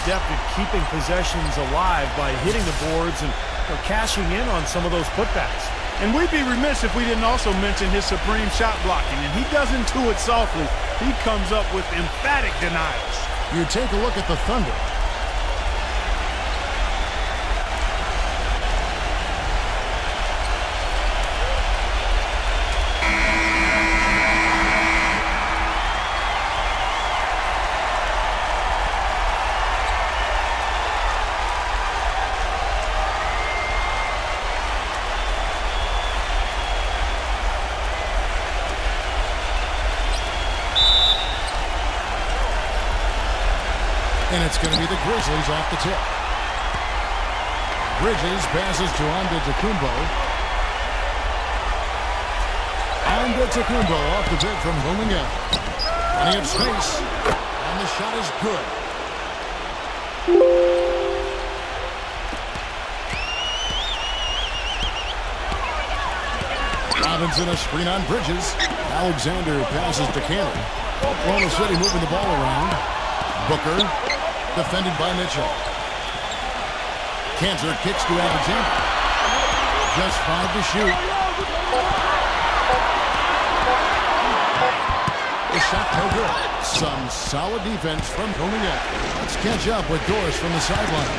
adept at keeping possessions alive by hitting the boards and cashing in on some of those putbacks. And we'd be remiss if we didn't also mention his supreme shot blocking. And he doesn't do it softly. He comes up with emphatic denials. You take a look at the Thunder. And it's going to be the Grizzlies off the tip. Bridges passes to Antetokounmpo. Antetokounmpo off the bid from Willingham. Plenty of space. And the shot is good. Robinson a screen on Bridges. Alexander passes to Cannon. Oklahoma City moving the ball around. Booker, defended by Mitchell. Cantor kicks to Alexander. Just 5 to shoot. The shot no good. Some solid defense from Willingham. Let's catch up with Doris from the sideline.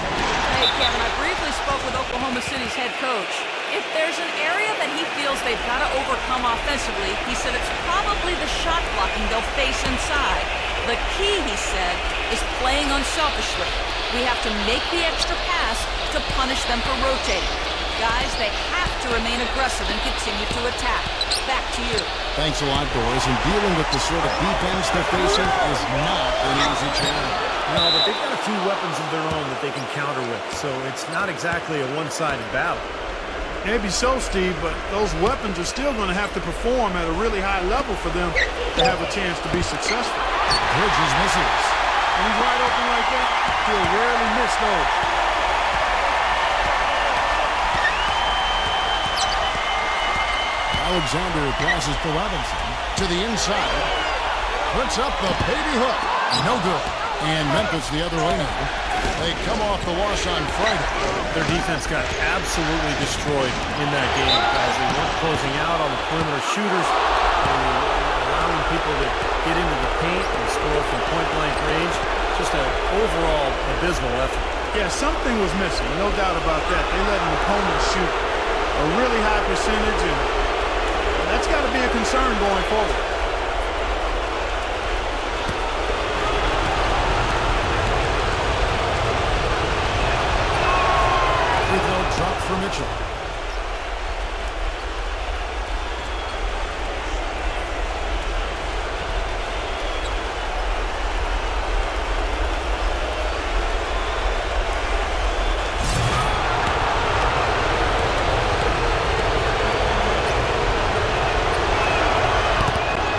Hey, Kevin, I briefly spoke with Oklahoma City's head coach. If there's an area that he feels they've got to overcome offensively, he said it's probably the shot blocking they'll face inside. The key, he said, is playing unselfishly. We have to make the extra pass to punish them for rotating. Guys, they have to remain aggressive and continue to attack. Back to you. Thanks a lot, Doris. And dealing with the sort of defense they're facing is not an easy challenge. No, but they've got a few weapons of their own that they can counter with, so it's not exactly a one-sided battle. Maybe so, Steve, but those weapons are still going to have to perform at a really high level for them to have a chance to be successful. Bridges misses. When he's wide open like that, he'll rarely miss those. Alexander passes to Robinson. To the inside. Puts up the baby hook. No good. And Memphis the other way now. They come off the loss on Friday. Their defense got absolutely destroyed in that game, guys. They weren't closing out on the perimeter shooters. They were allowing people to get into the paint and score from point-blank range. Just an overall abysmal effort. Yeah, something was missing, no doubt about that. They let an opponent shoot a really high percentage, and that's got to be a concern going forward. Drop for Mitchell.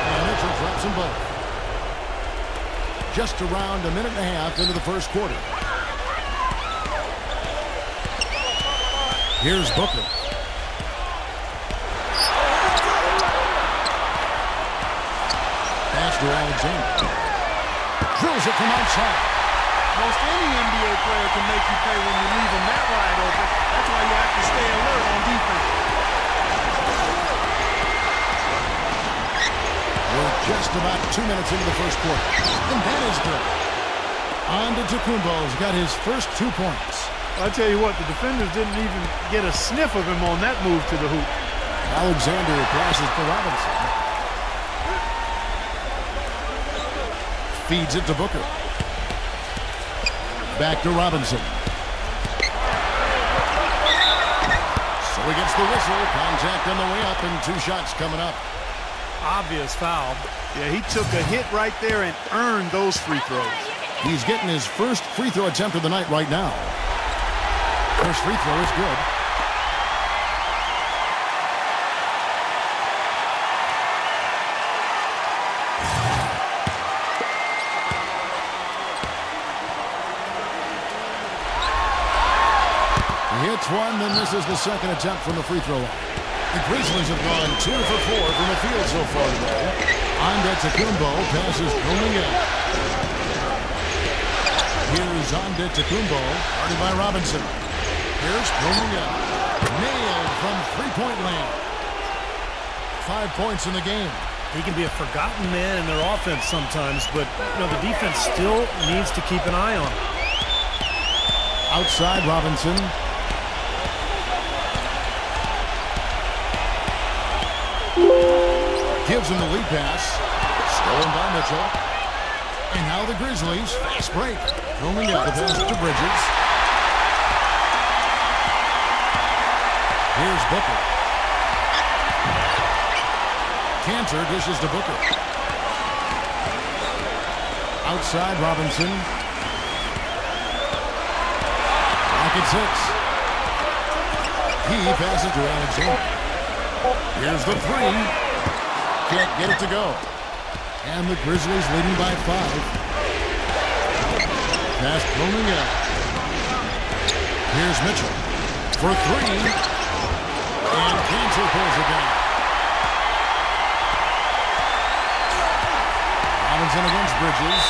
And Mitchell drops them both. Just around a minute and a half into the first quarter. Here's Booker. Pass to Alexander. Drills it from outside. Most any NBA player can make you pay when you leave them that wide open. That's why you have to stay alert on defense. We're just about 2 minutes into the first quarter. And that is good. Antetokounmpo's got his first 2 points. I tell you what, the defenders didn't even get a sniff of him on that move to the hoop. Alexander passes to Robinson. Feeds it to Booker. Back to Robinson. So he gets the whistle. Contact on the way up and 2 shots coming up. Obvious foul. Yeah, he took a hit right there and earned those free throws. He's getting his first free throw attempt of the night right now. First free throw is good. He hits one, then misses the second attempt from the free throw line. The Grizzlies have gone 2 for 4 from the field so far today. Antetokounmpo passes Willingham. Here's Antetokounmpo, guarded by Robinson. Here's Kuminga. Nailed from three-point land. 5 points in the game. He can be a forgotten man in their offense sometimes, but the defense still needs to keep an eye on him. Outside Robinson. Gives him the lead pass. Stolen by Mitchell. And now the Grizzlies. Fast break. Coming up the pass to Bridges. Here's Booker. Cantor dishes to Booker. Outside Robinson. Rocket 6. He passes to Alexander. Here's the three. Can't get it to go. And the Grizzlies leading by 5. Pass coming up. Here's Mitchell for 3. And Cantor pulls it down. Robinson against Bridges.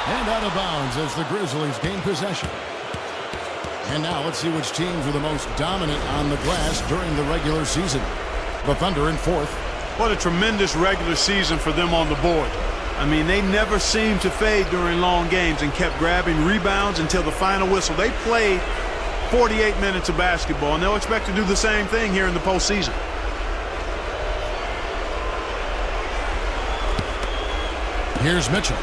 And out of bounds as the Grizzlies gain possession. And now let's see which teams were the most dominant on the glass during the regular season. The Thunder in 4th. What a tremendous regular season for them on the board. I mean, they never seemed to fade during long games and kept grabbing rebounds until the final whistle. They played 48 minutes of basketball, and they'll expect to do the same thing here in the postseason. Here's Mitchell.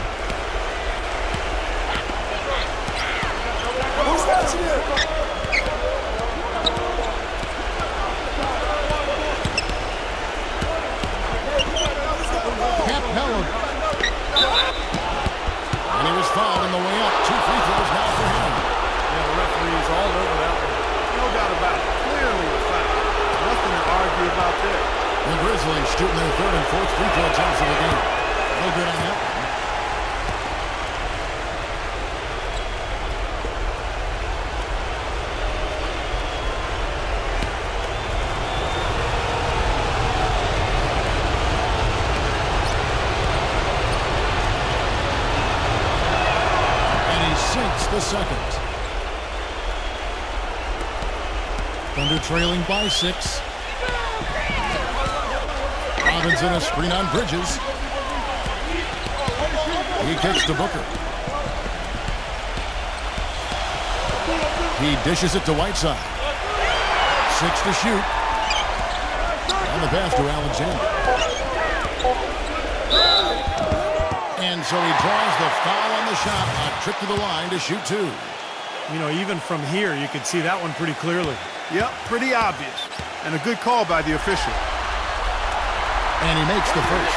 And he was fouled on the way up. 2 free throws now for him. Yeah, the referee's all over that one. No doubt about it. Clearly a foul. Nothing to argue about there. The Grizzlies shooting their 3rd and 4th free throw attempts of the game. No good on that one. The second. Thunder trailing by 6. Robinson a screen on Bridges. He kicks to Booker. He dishes it to Whiteside. 6 to shoot. And the pass to Alexander. And so he draws the foul on the shot. A trip to the line to shoot 2. Even from here, you can see that one pretty clearly. Yep, pretty obvious. And a good call by the official. And he makes the first.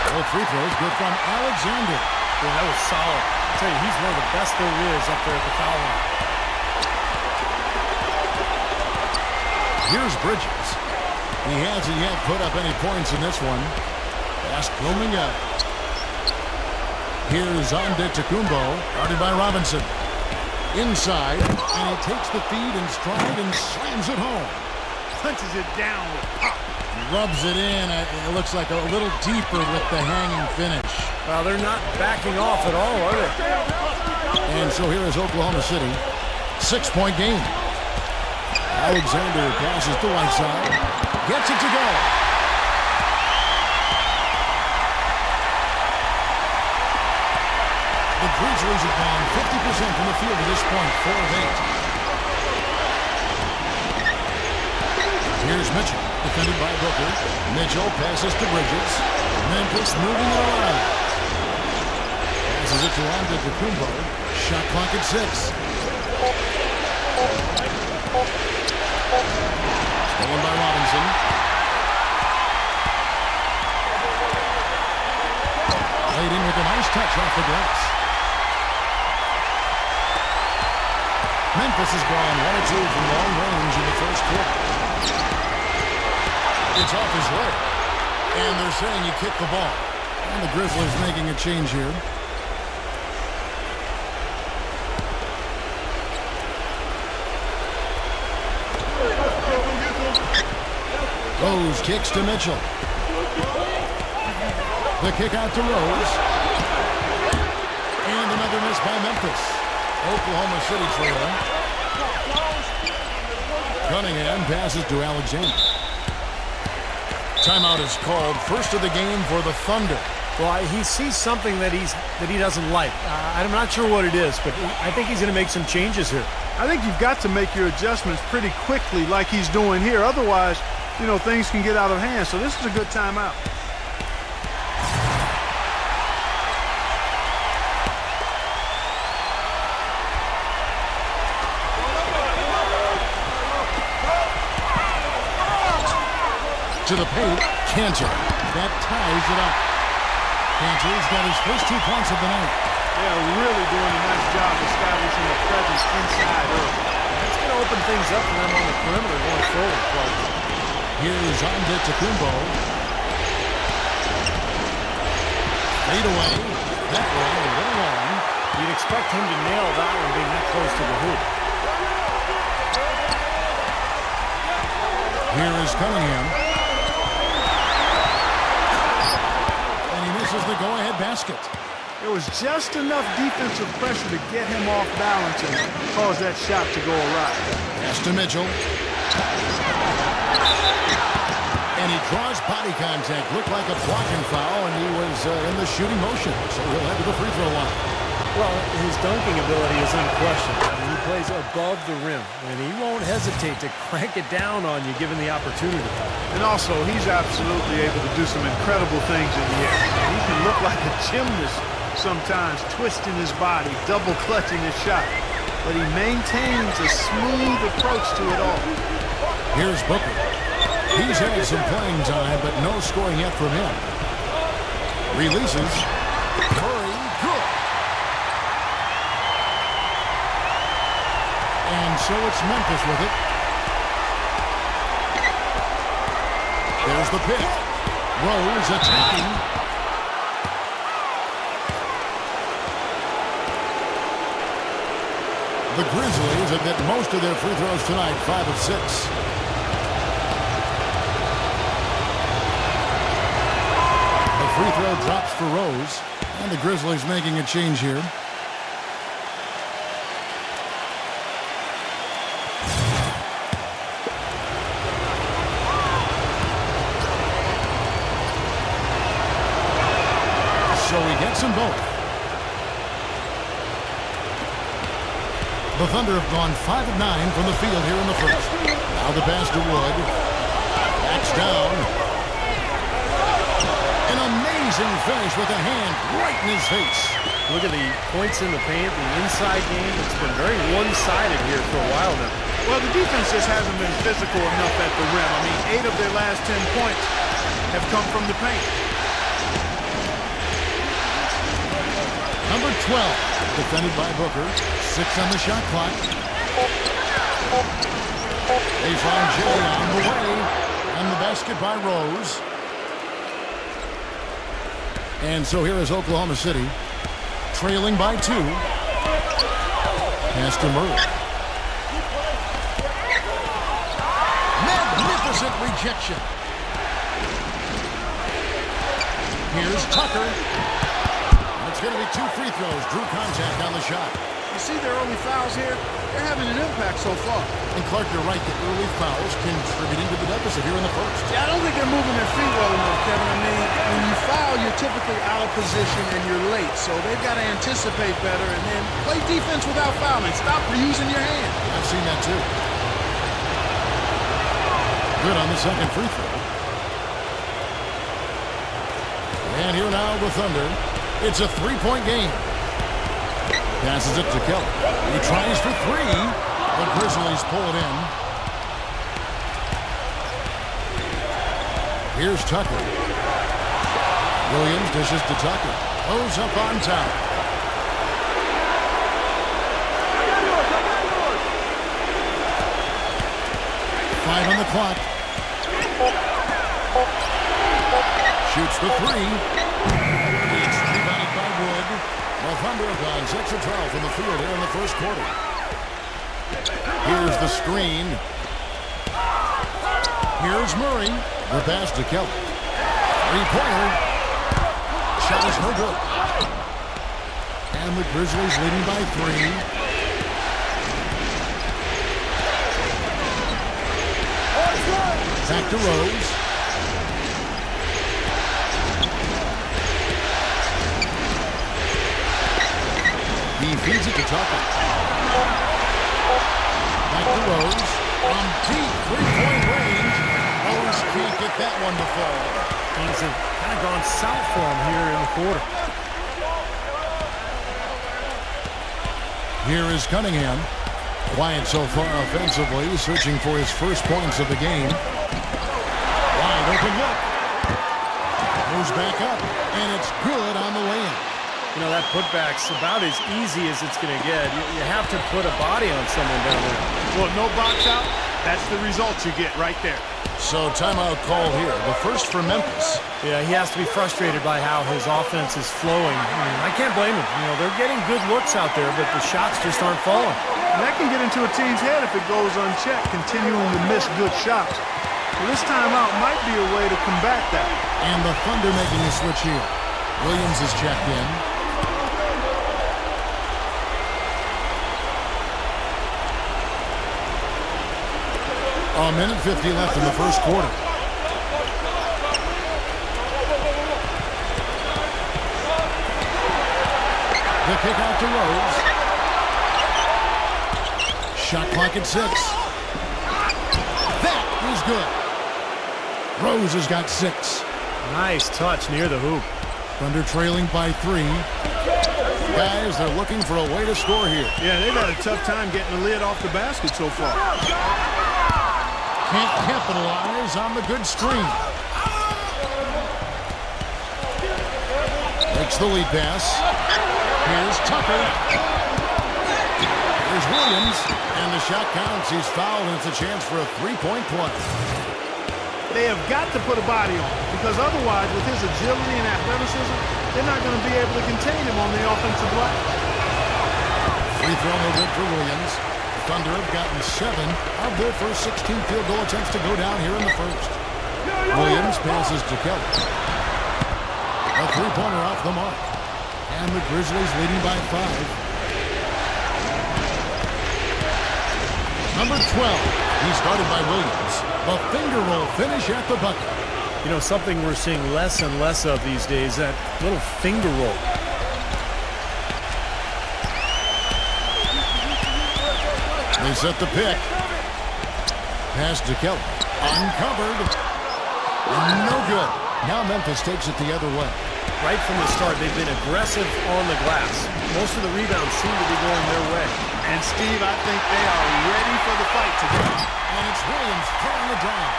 Both free throws good from Alexander. Yeah, that was solid. I tell you, he's one of the best there is up there at the foul line. Here's Bridges. He hasn't yet put up any points in this one. Pass coming up. Here's Antetokounmpo, guarded by Robinson. Inside, and he takes the feed in stride and slams it home. Punches it down with pop. Rubs it in. It looks like a little deeper with the hanging finish. Well, they're not backing off at all, are they? And so here is Oklahoma City. 6-point game. Alexander passes to Whiteside. Gets it to go. The Grizzlies have gone 50% from the field at this point, 4 of 8. Here's Mitchell, defended by Booker. Mitchell passes to Bridges. Memphis moving it around. Passes it to Antetokounmpo. Shot clock at 6. Stolen by Robinson. Laid in with a nice touch off the glass. Memphis has gone 1 of 2 from long range in the first quarter. It's off his leg. And they're saying he kicked the ball. And the Grizzlies making a change here. Rose kicks to Mitchell. The kick out to Rose. And another miss by Memphis. Oklahoma City trailing. Cunningham passes to Alexander. Timeout is called. First of the game for the Thunder. Well, he sees something that he doesn't like. I'm not sure what it is, but I think he's going to make some changes here. I think you've got to make your adjustments pretty quickly like he's doing here. Otherwise, you know, things can get out of hand. So this is a good timeout. To the paint, Cantor. That ties it up. Cantor's got his first 2 points of the night. They're really doing a nice job establishing a presence inside early. That's going to open things up for them on the perimeter going forward. Here's Antetokounmpo. Fade away. That one a little long. You'd expect him to nail that one being that close to the hoop. Here is Cunningham. Is the go-ahead basket. There was just enough defensive pressure to get him off balance and cause that shot to go awry. Pass to Mitchell. And he draws body contact. Looked like a blocking foul, and he was in the shooting motion. So he'll head to the free throw line. Well, his dunking ability is unquestioned. I mean, he plays above the rim, and he won't hesitate to crank it down on you given the opportunity. And also, he's absolutely able to do some incredible things in the air. He can look like a gymnast sometimes, twisting his body, double clutching his shot. But he maintains a smooth approach to it all. Here's Booker. He's had some playing time, but no scoring yet from him. Releases. Curry, good. And so it's Memphis with it. There's the pick. Rose attacking. The Grizzlies have hit most of their free throws tonight, 5 of 6. The free throw drops for Rose. And the Grizzlies making a change here. So he gets them both. The Thunder have gone 5 of 9 from the field here in the first. Now the pass to Wood. Backs down. An amazing finish with a hand right in his face. Look at the points in the paint, the inside game. It's been very one-sided here for a while now. Well, the defense just hasn't been physical enough at the rim. I mean, 8 of their last 10 points have come from the paint. Number 12, defended by Booker. 6 on the shot clock. They find Jay on the way. And the basket by Rose. And so here is Oklahoma City. Trailing by 2. Pass to Murray. Magnificent rejection. Here's Tucker. It's going to be 2 free throws. Drew contact on the shot. You see their early fouls here? They're having an impact so far. And Clark, you're right. The early fouls contributing to the deficit here in the first. Yeah, I don't think they're moving their feet well enough, Kevin. I mean, when you foul, you're typically out of position and you're late. So they've got to anticipate better and then play defense without fouling. Stop reusing your hand. I've seen that too. Good on the second free throw. And here now the Thunder. It's a 3-point game. Passes it to Kelly. He tries for 3. The Grizzlies pull it in. Here's Tucker. Williams dishes to Tucker. Goes up on top. Five on the clock. Shoots the 3. It's rebounded by Wood. The Thunder have gone 6 of 12 from the field here in the first quarter. Here's the screen. Here's Murray. The pass to Kelly. Three-pointer. Shot is no good. And the Grizzlies leading by 3. Back to Rose. He feeds it to Tucker. Back to Rose. From deep three-point range. Rose can't get that one to fall. Things have kind of gone south for him here in the quarter. Here is Cunningham. Quiet so far offensively, searching for his first points of the game. Wide open look. Moves back up, and it's good on the way in. You know, that putback's about as easy as it's going to get. You have to put a body on someone down there. Well, no box out. That's the result you get right there. So timeout call here. The first for Memphis. Yeah, he has to be frustrated by how his offense is flowing. I can't blame him. You know, they're getting good looks out there, but the shots just aren't falling. And that can get into a team's head if it goes unchecked, continuing to miss good shots. Well, this timeout might be a way to combat that. And the Thunder making a switch here. Williams is checked in. A minute 50 left in the first quarter. The kick out to Rose. Shot clock at 6. That is good. Rose has got 6. Nice touch near the hoop. Thunder trailing by 3. Guys, they're looking for a way to score here. Yeah, they've had a tough time getting the lid off the basket so far. Can't capitalize on the good screen. Makes the lead pass. Here's Tucker. Here's Williams. And the shot counts. He's fouled, and it's a chance for a three-point play. They have got to put a body on him, because otherwise, with his agility and athleticism, they're not going to be able to contain him on the offensive glass. Free throw no good for Williams. The Thunder have gotten 7 of their first 16 field goal attempts to go down here in the first. Williams passes to Kelly. A three-pointer off the mark. And the Grizzlies leading by 5. Number 12. He's guarded by Williams. A finger roll finish at the bucket. You know, something we're seeing less and less of these days, that little finger roll. They set the pick. Pass to Kelly. Uncovered. No good. Now Memphis takes it the other way. Right from the start, they've been aggressive on the glass. Most of the rebounds seem to be going their way. And, Steve, I think they are ready for the fight today. And it's Williams throwing it down.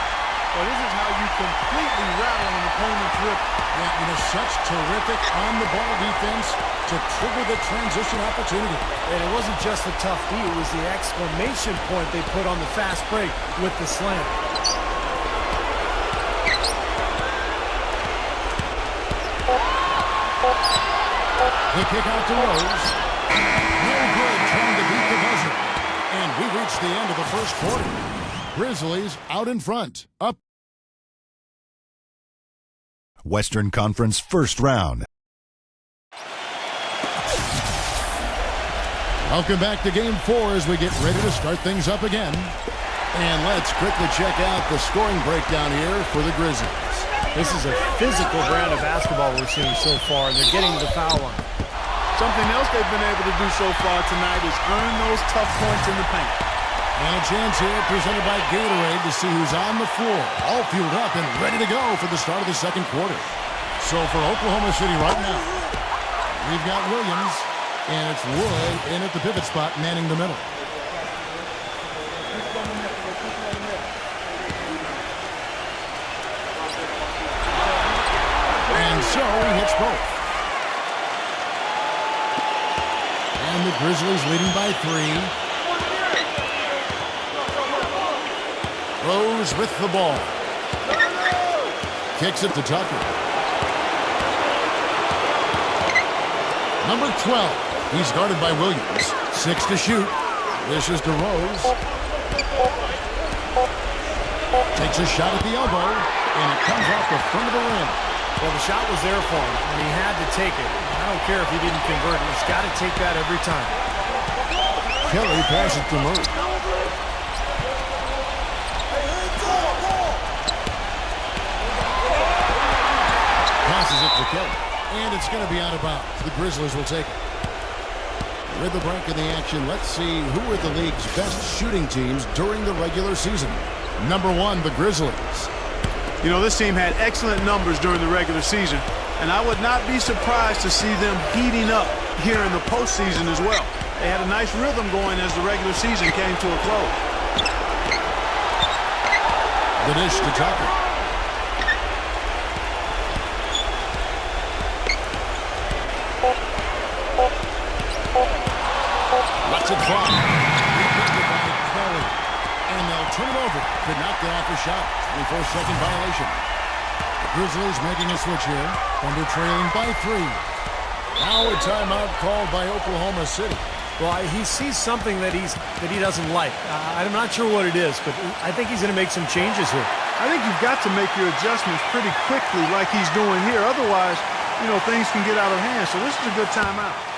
Well, this is how you completely rattle an opponent's rip. Yeah, you know, such terrific on-the-ball defense to trigger the transition opportunity. And it wasn't just the tough D, it was the exclamation point they put on the fast break with the slam. The kick out to Rose. No good trying to beat the buzzer. And we reach the end of the first quarter. Grizzlies out in front. Up. Western Conference first round. Welcome back to Game 4 as we get ready to start things up again. And let's quickly check out the scoring breakdown here for the Grizzlies. This is a physical brand of basketball we're seeing so far, and they're getting to the foul line. Something else they've been able to do so far tonight is earn those tough points in the paint. And a chance here presented by Gatorade to see who's on the floor. All fueled up and ready to go for the start of the second quarter. So for Oklahoma City right now, we've got Williams, and it's Wood in at the pivot spot, manning the middle. And so he hits both. And the Grizzlies leading by 3. Rose with the ball. Kicks it to Tucker. Number 12. He's guarded by Williams. 6 to shoot. This is to Rose. Takes a shot at the elbow, and it comes off the front of the rim. Well, the shot was there for him, and he had to take it. I don't care if he didn't convert it. He's got to take that every time. Kelly passes to Murray. Passes it to Kelly. And it's going to be out of bounds. The Grizzlies will take it. With the break in the action, let's see who are the league's best shooting teams during the regular season. Number 1, the Grizzlies. You know, this team had excellent numbers during the regular season, and I would not be surprised to see them heating up here in the postseason as well. They had a nice rhythm going as the regular season came to a close. The dish to Tucker. Lets it fly. Rejected by Kelly. And they'll turn it over. Could not get off the shot. 24-second violation. The Grizzlies making a switch here. Thunder trailing by 3. Now a timeout called by Oklahoma City. Well, he sees something that he doesn't like. I'm not sure what it is, but I think he's going to make some changes here. I think you've got to make your adjustments pretty quickly like he's doing here. Otherwise, you know, things can get out of hand. So this is a good timeout.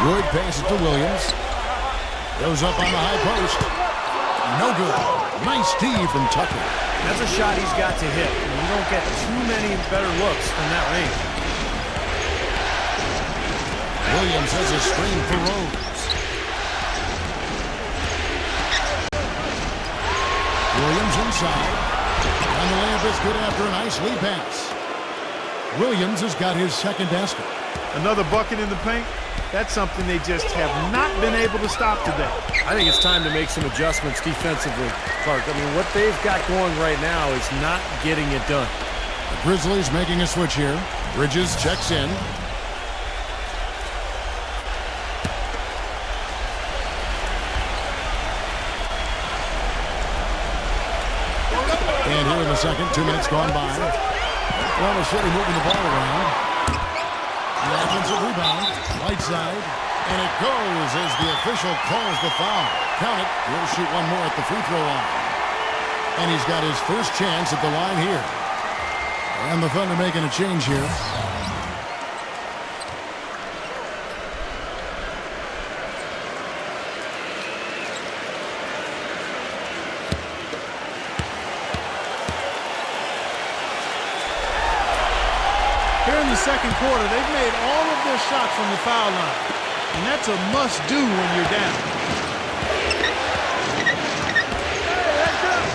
Wood passes to Williams. Goes up on the high post. No good. Nice D from Tucker. That's a shot he's got to hit. And you don't get too many better looks from that range. Williams has a screen for Rose. Williams inside. And the layup is good after a nice lead pass. Williams has got his second basket. Another bucket in the paint. That's something they just have not been able to stop today. I think it's time to make some adjustments defensively, Clark. I mean, what they've got going right now is not getting it done. The Grizzlies making a switch here. Bridges checks in. And here in the second, 2 minutes gone by. Oklahoma City moving the ball around. The offensive rebound, right side, and it goes as the official calls the foul. Count it. He'll shoot one more at the free throw line. And he's got his first chance at the line here. And the Thunder making a change here. Here in the second quarter, they've made all of their shots from the foul line. And that's a must-do when you're down.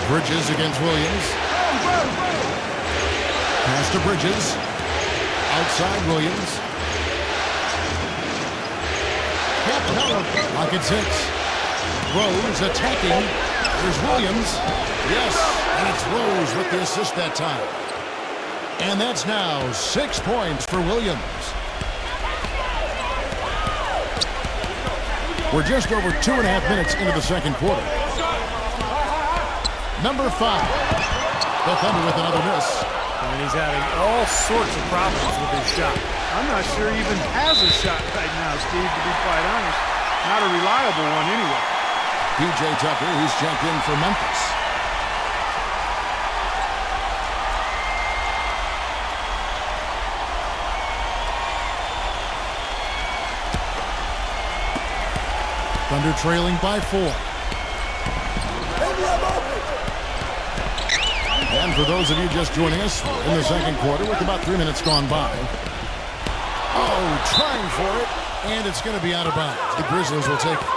Bridges against Williams. Pass to Bridges. Outside Williams. Lock at 6. Rose attacking. There's Williams. Yes, and it's Rose with the assist that time. And that's now 6 points for Williams. We're just over 2.5 minutes into the second quarter. Number 5. The Thunder with another miss. And he's having all sorts of problems with his shot. I'm not sure he even has a shot right now, Steve, to be quite honest. Not a reliable one anyway. P.J. Tucker, who's checked in for Memphis. Thunder trailing by 4. And for those of you just joining us in the second quarter with about 3 minutes gone by. Oh, trying for it. And it's going to be out of bounds. The Grizzlies will take it.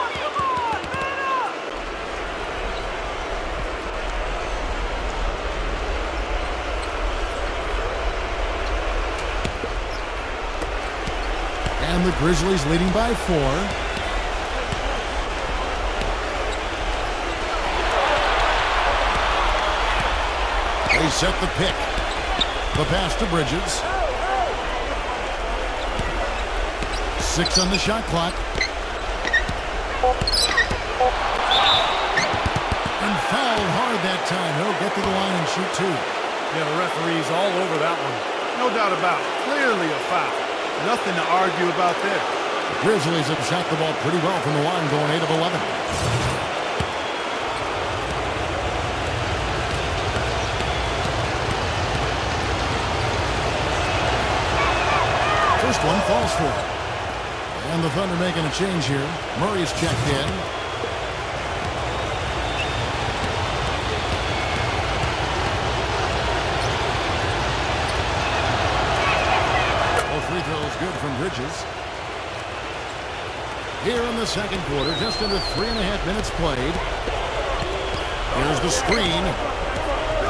And the Grizzlies leading by 4. They set the pick. The pass to Bridges. 6 on the shot clock. time. He'll get to the line and shoot two. Yeah, the referee's all over that one. No doubt about it. Clearly a foul. Nothing to argue about there. The Grizzlies have shot the ball pretty well from the line, going 8 of 11. First one falls for it. And the Thunder making a change here. Murray's checked in. Free throw is good from Bridges. Here in the second quarter, just under 3.5 minutes played. Here's the screen.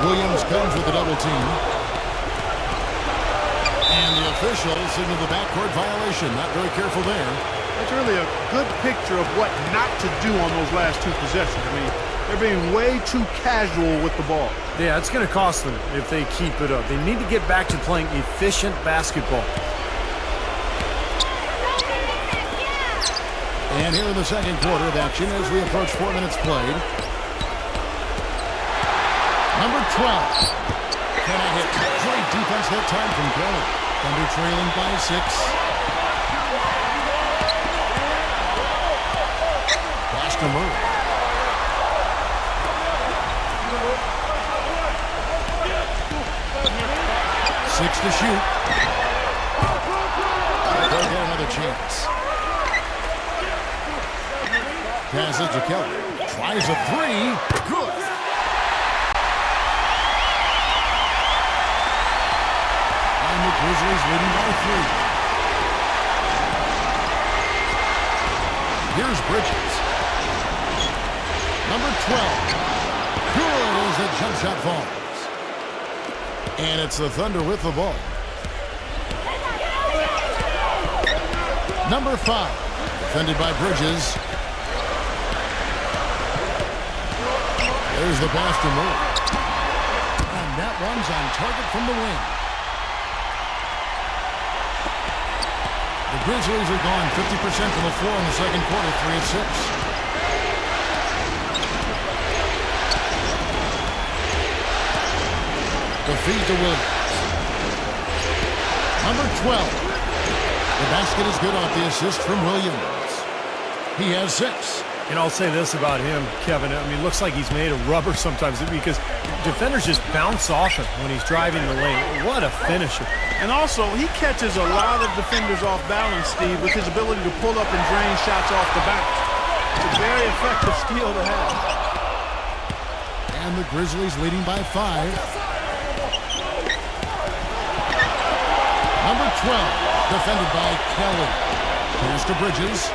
Williams comes with the double team. And the official signaled the backcourt violation. Not very careful there. That's really a good picture of what not to do on those last two possessions. I mean, they're being way too casual with the ball. Yeah, it's going to cost them if they keep it up. They need to get back to playing efficient basketball. And here in the second quarter of action as we approach 4 minutes played. Number 12. Cannot hit. Great defense that time from Kelly. Thunder trailing by 6. Pass to Murray. Six to shoot. They'll get another chance. Passes to Kelly. Tries a three. Good. And the Grizzlies leading by 3. Here's Bridges. Number 12. Good as the jump shot falls. And it's the Thunder with the ball. Number 5. Defended by Bridges. There's the pass to Murray. And that one's on target from the wing. The Grizzlies are gone 50% from the floor in the second quarter, 3 of 6. The feed to Williams. Number 12. The basket is good off the assist from Williams. He has 6. And I'll say this about him, Kevin. I mean, it looks like he's made of rubber sometimes because defenders just bounce off him when he's driving the lane. What a finisher. And also, he catches a lot of defenders off balance, Steve, with his ability to pull up and drain shots off the bounce. It's a very effective skill to have. And the Grizzlies leading by 5. Number 12, defended by Kelly. Pass to Bridges.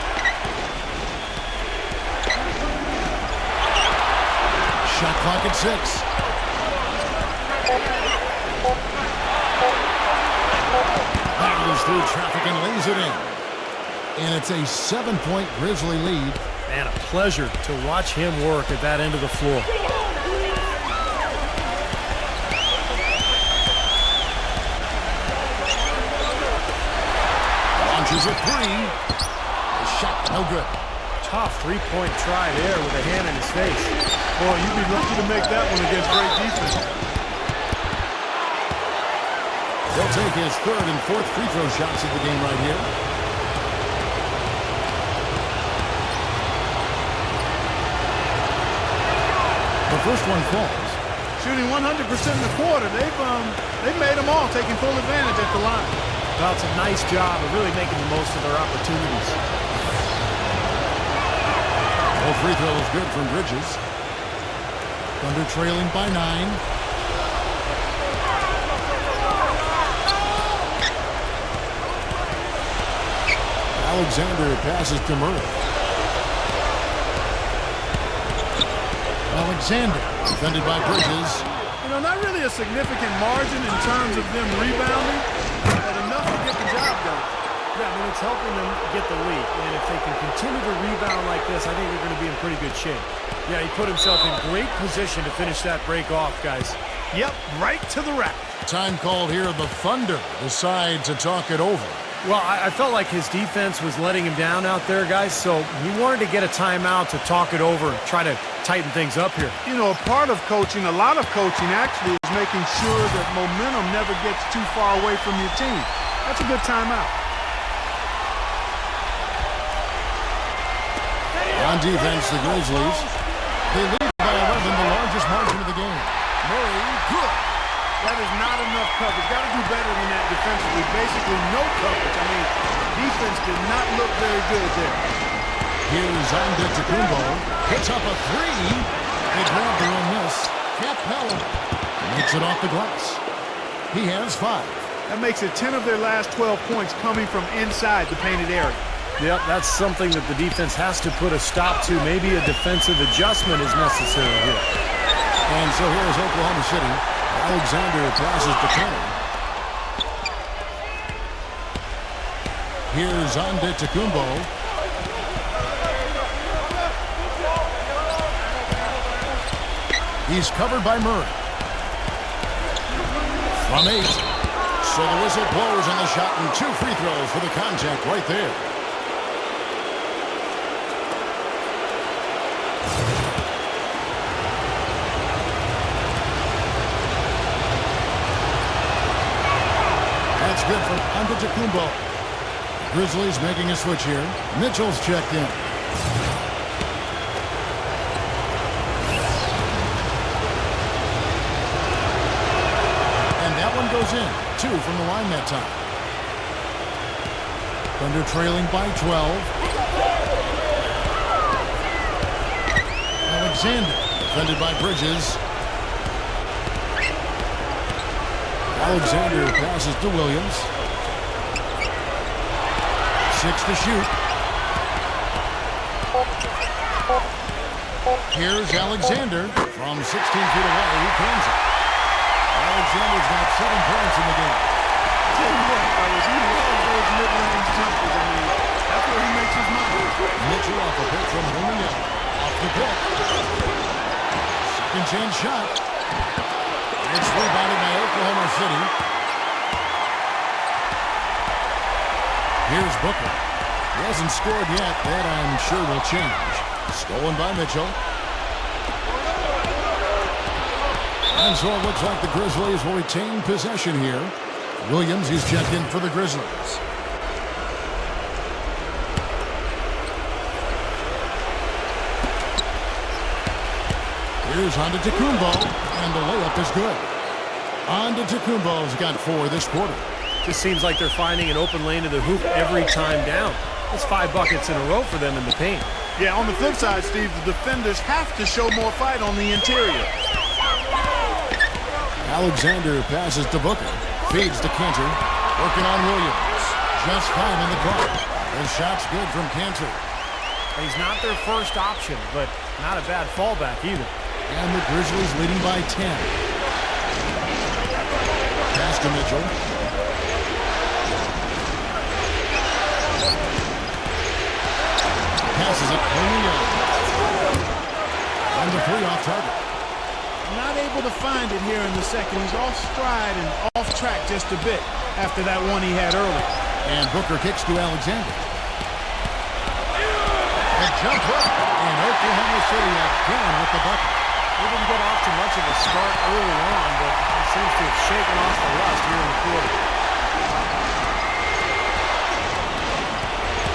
Shot clock at 6. Battles through traffic and lays it in. And it's a 7-point Grizzly lead. Man, a pleasure to watch him work at that end of the floor. Launches a 3. The shot no good. Tough three-point try there with a hand in his face. Boy, you'd be lucky to make that one against great defense. He'll take his 3rd and 4th free throw shots of the game right here. The first one falls. Shooting 100% in the quarter. They've made them all, taking full advantage at the line. Well, it's a nice job of really making the most of their opportunities. All free throw is good from Bridges. Thunder trailing by 9. Alexander passes to Murray. Alexander defended by Bridges. You know, not really a significant margin in terms of them rebounding, but enough to get the job done. Yeah, I mean, it's helping them get the lead. And if they can continue to rebound like this, I think they're going to be in pretty good shape. Yeah, he put himself in great position to finish that break off, guys. Yep, right to the rack. Time called here. The Thunder decide to talk it over. Well, I felt like his defense was letting him down out there, guys, so he wanted to get a timeout to talk it over, try to tighten things up here. You know, a part of coaching, a lot of coaching actually, is making sure that momentum never gets too far away from your team. That's a good timeout. On defense, the Grizzlies, they lead by 11, the largest margin of the game. Murray, good. That is not enough coverage. Got to do better than that defensively. Basically, no coverage. I mean, defense did not look very good there. Here's Antetokounmpo. Hits up a three. They grab the rim miss. Capella makes it off the glass. He has 5. That makes it 10 of their last 12 points coming from inside the painted area. Yep, that's something that the defense has to put a stop to. Maybe a defensive adjustment is necessary here. And so here's Oklahoma City. Alexander passes to Kenny. Here's Antetokounmpo. He's covered by Murray. From 8. So the whistle blows on the shot and 2 free throws for the contact right there. That's good from Antetokounmpo. Grizzlies making a switch here. Mitchell's checked in. And that one goes in. 2 from the line that time. Thunder trailing by 12. Alexander defended by Bridges. Alexander passes to Williams. 6 to shoot. Here's Alexander from 16 feet away. He cleans it. Alexander's got 7 points in the game. Tell you what, fellas, he loves those mid-range jumpers. I mean, that's where he makes his money. Mitchell off a pick from Romeo. Off the pick. Second chance shot. It's rebounded by Oklahoma City. Here's Booker. He hasn't scored yet. That I'm sure will change. Stolen by Mitchell. And so it looks like the Grizzlies will retain possession here. Williams, he's checked in for the Grizzlies. Here's Antetokounmpo, and the layup is good. Antetokounmpo's got 4 this quarter. Just seems like they're finding an open lane to the hoop every time down. That's 5 buckets in a row for them in the paint. Yeah, on the flip side, Steve, the defenders have to show more fight on the interior. Alexander passes to Booker. Feeds to Cantor. Working on Williams. Just 5 in the clock. The shot's good from Cantor. He's not their first option, but not a bad fallback either. And the Grizzlies leading by 10. Pass to Mitchell. Passes it. And the 3 off target. Not able to find it here in the second. He's off stride and off track just a bit after that one he had early. And Booker kicks to Alexander. A jump hook. And Oklahoma City again with the bucket. They didn't get off to much of a start early on, but he seems to have shaken off the rust here in the quarter.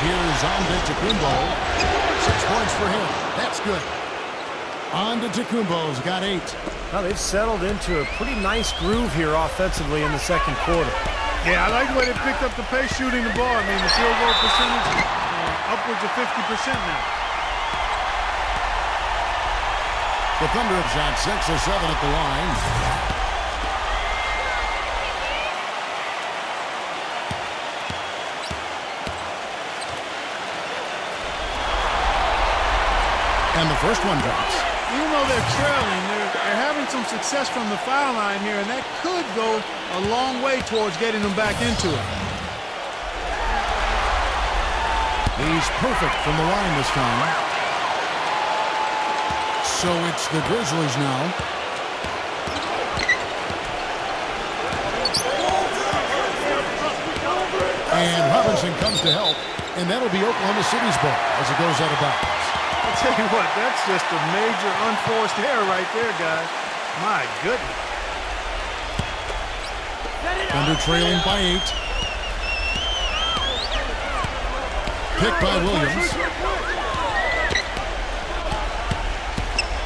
Here's Antetokounmpo. 6 points for him. That's good. Antetokounmpo's got 8. Now they've settled into a pretty nice groove here offensively in the second quarter. Yeah, I like the way they picked up the pace shooting the ball. I mean, the field goal percentage upwards of 50% now. The Thunder have shot 6 or 7 at the line. And the first one drops. Even though they're trailing, they're having some success from the foul line here, and that could go a long way towards getting them back into it. He's perfect from the line this time. So it's the Grizzlies now. And Robinson comes to help, and that'll be Oklahoma City's ball as it goes out of bounds. I'll tell you what, that's just a major unforced error right there, guys. My goodness. Thunder trailing by 8. Picked by Williams.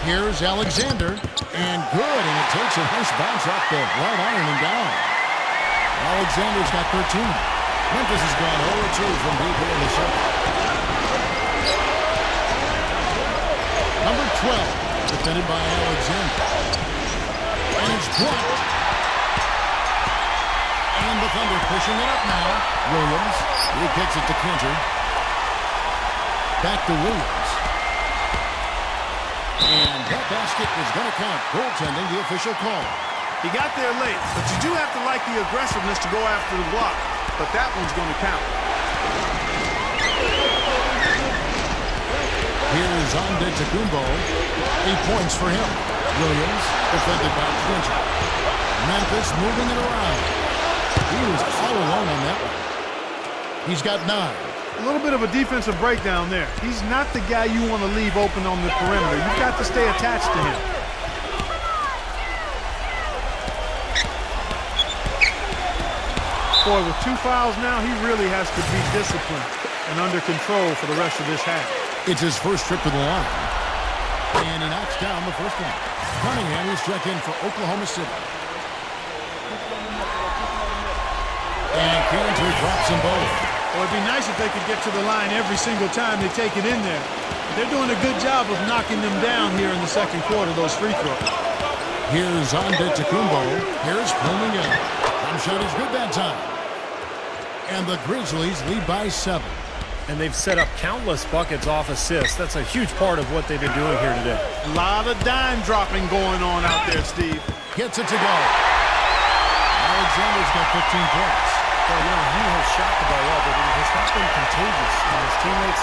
Here's Alexander, and good, and it takes a nice bounce off the right iron and down. Alexander's got 13. Memphis has gone 0-2 from deep here in the second. Number 12, defended by Alexander. And it's blocked. And the Thunder pushing it up now. Williams, he kicks it to Cantor. Back to Williams. And that basket is going to count. Goaltending, the official call. He got there late, but you do have to like the aggressiveness to go after the block. But that one's going to count. Here is Antetokounmpo. 8 points for him. Williams, defended by Cantor. Memphis moving it around. He was all alone on that one. He's got 9. A little bit of a defensive breakdown there. He's not the guy you want to leave open on the perimeter. You've got to stay attached to him. Boy, with 2 fouls now, he really has to be disciplined and under control for the rest of this half. It's his first trip to the line. And he knocks down the first one. Cunningham is checked in for Oklahoma City. And Cantor drops them both. Well, it'd be nice if they could get to the line every single time they take it in there. They're doing a good job of knocking them down here in the second quarter, those free throws. Here's Antetokounmpo. Here's Blooming. One shot is good that time. And the Grizzlies lead by 7. And they've set up countless buckets off assists. That's a huge part of what they've been doing here today. A lot of dime dropping going on out there, Steve. Gets it to go. Alexander's got 15 points. Well, you know, he has shot the ball well, but it has not been contagious. And his teammates,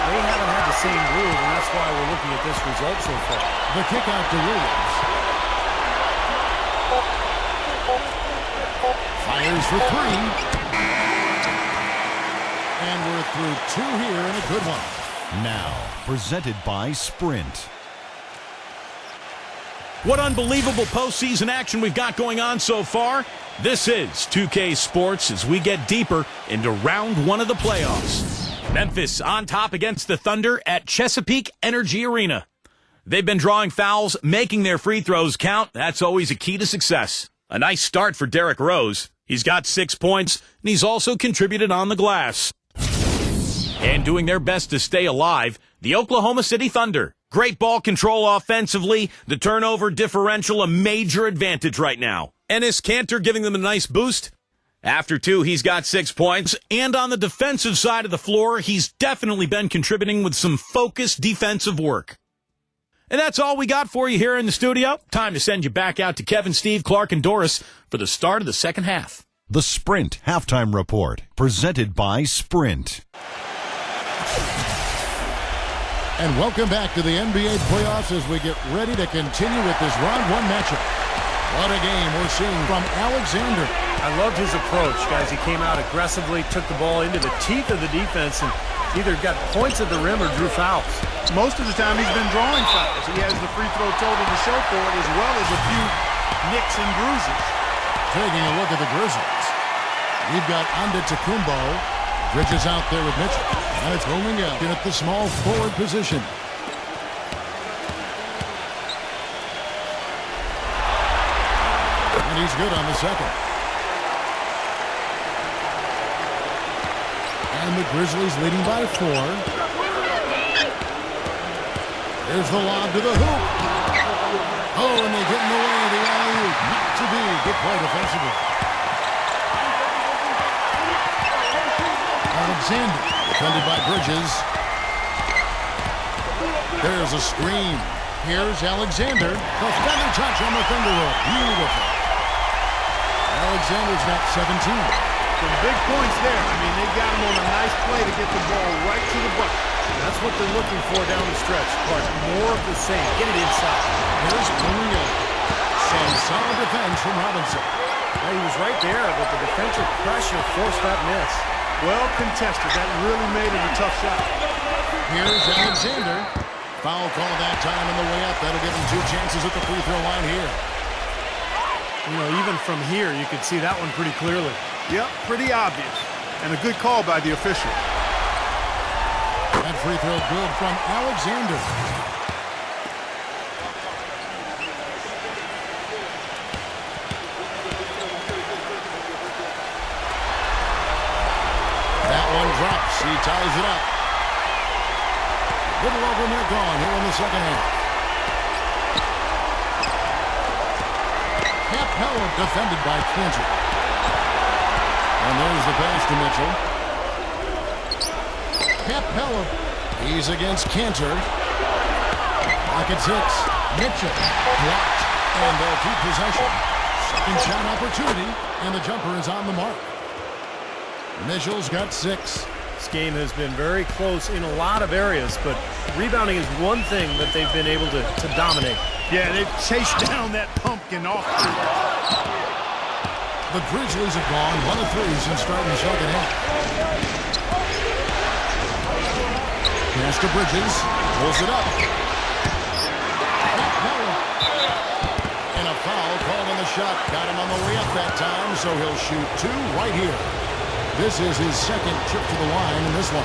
they haven't had the same groove, and that's why we're looking at this result so far. The kick out to Williams. Fires for 3. And we're through 2 here, and a good one. Now, presented by Sprint. What unbelievable postseason action we've got going on so far. This is 2K Sports as we get deeper into round 1 of the playoffs. Memphis on top against the Thunder at Chesapeake Energy Arena. They've been drawing fouls, making their free throws count. That's always a key to success. A nice start for Derrick Rose. He's got 6 points, and he's also contributed on the glass. And doing their best to stay alive, the Oklahoma City Thunder. Great ball control offensively, the turnover differential a major advantage right now. Enes Kanter giving them a nice boost. After 2, he's got 6 points. And on the defensive side of the floor, he's definitely been contributing with some focused defensive work. And that's all we got for you here in the studio. Time to send you back out to Kevin, Steve, Clark, and Doris for the start of the second half. The Sprint Halftime Report, presented by Sprint. And welcome back to the NBA playoffs as we get ready to continue with this round 1 matchup. What a game we're seeing from Alexander. I loved his approach, guys. He came out aggressively, took the ball into the teeth of the defense, and either got points at the rim or drew fouls. Most of the time he's been drawing fouls. He has the free throw total to show for it, as well as a few nicks and bruises. Taking a look at the Grizzlies. We've got Antetokounmpo. Bridges out there with Mitchell. And it's rolling out at the small forward position. And he's good on the second. And the Grizzlies leading by 4. There's the lob to the hoop. Oh, and they get in the way of the alley-oop. Not to be. Good play defensively. Alexander, defended by Bridges. There's a screen. Here's Alexander. The feather touch on the Thunder roll. Beautiful. Alexander's got 17. Some big points there. I mean, they got him on a nice play to get the ball right to the bucket. That's what they're looking for down the stretch. Clark, more of the same. Get it inside. Here's Blooming. Some solid defense from Robinson. Well, he was right there, but the defensive pressure forced that miss. Well contested. That really made it a tough shot. Here's Alexander. Foul call that time on the way up. That'll give him 2 chances at the free throw line here. You know, even from here, you could see that one pretty clearly. Yep, pretty obvious. And a good call by the official. That free throw good from Alexander. That one drops. He ties it up. Little over net gone here in the second half. Capella defended by Cantor. And there's the pass to Mitchell. Capella. He's against Cantor. Pocket 6. Mitchell. Blocked. And they'll keep possession. Second shot opportunity. And the jumper is on the mark. Mitchell's got 6. This game has been very close in a lot of areas, but rebounding is one thing that they've been able to dominate. Yeah, they've chased down that pumpkin off. The Grizzlies have gone 1 of 3 since starting the second half. Pass to Bridges. Pulls it up. And a foul called on the shot. Got him on the way up that time, so he'll shoot 2 right here. This is his second trip to the line in this one.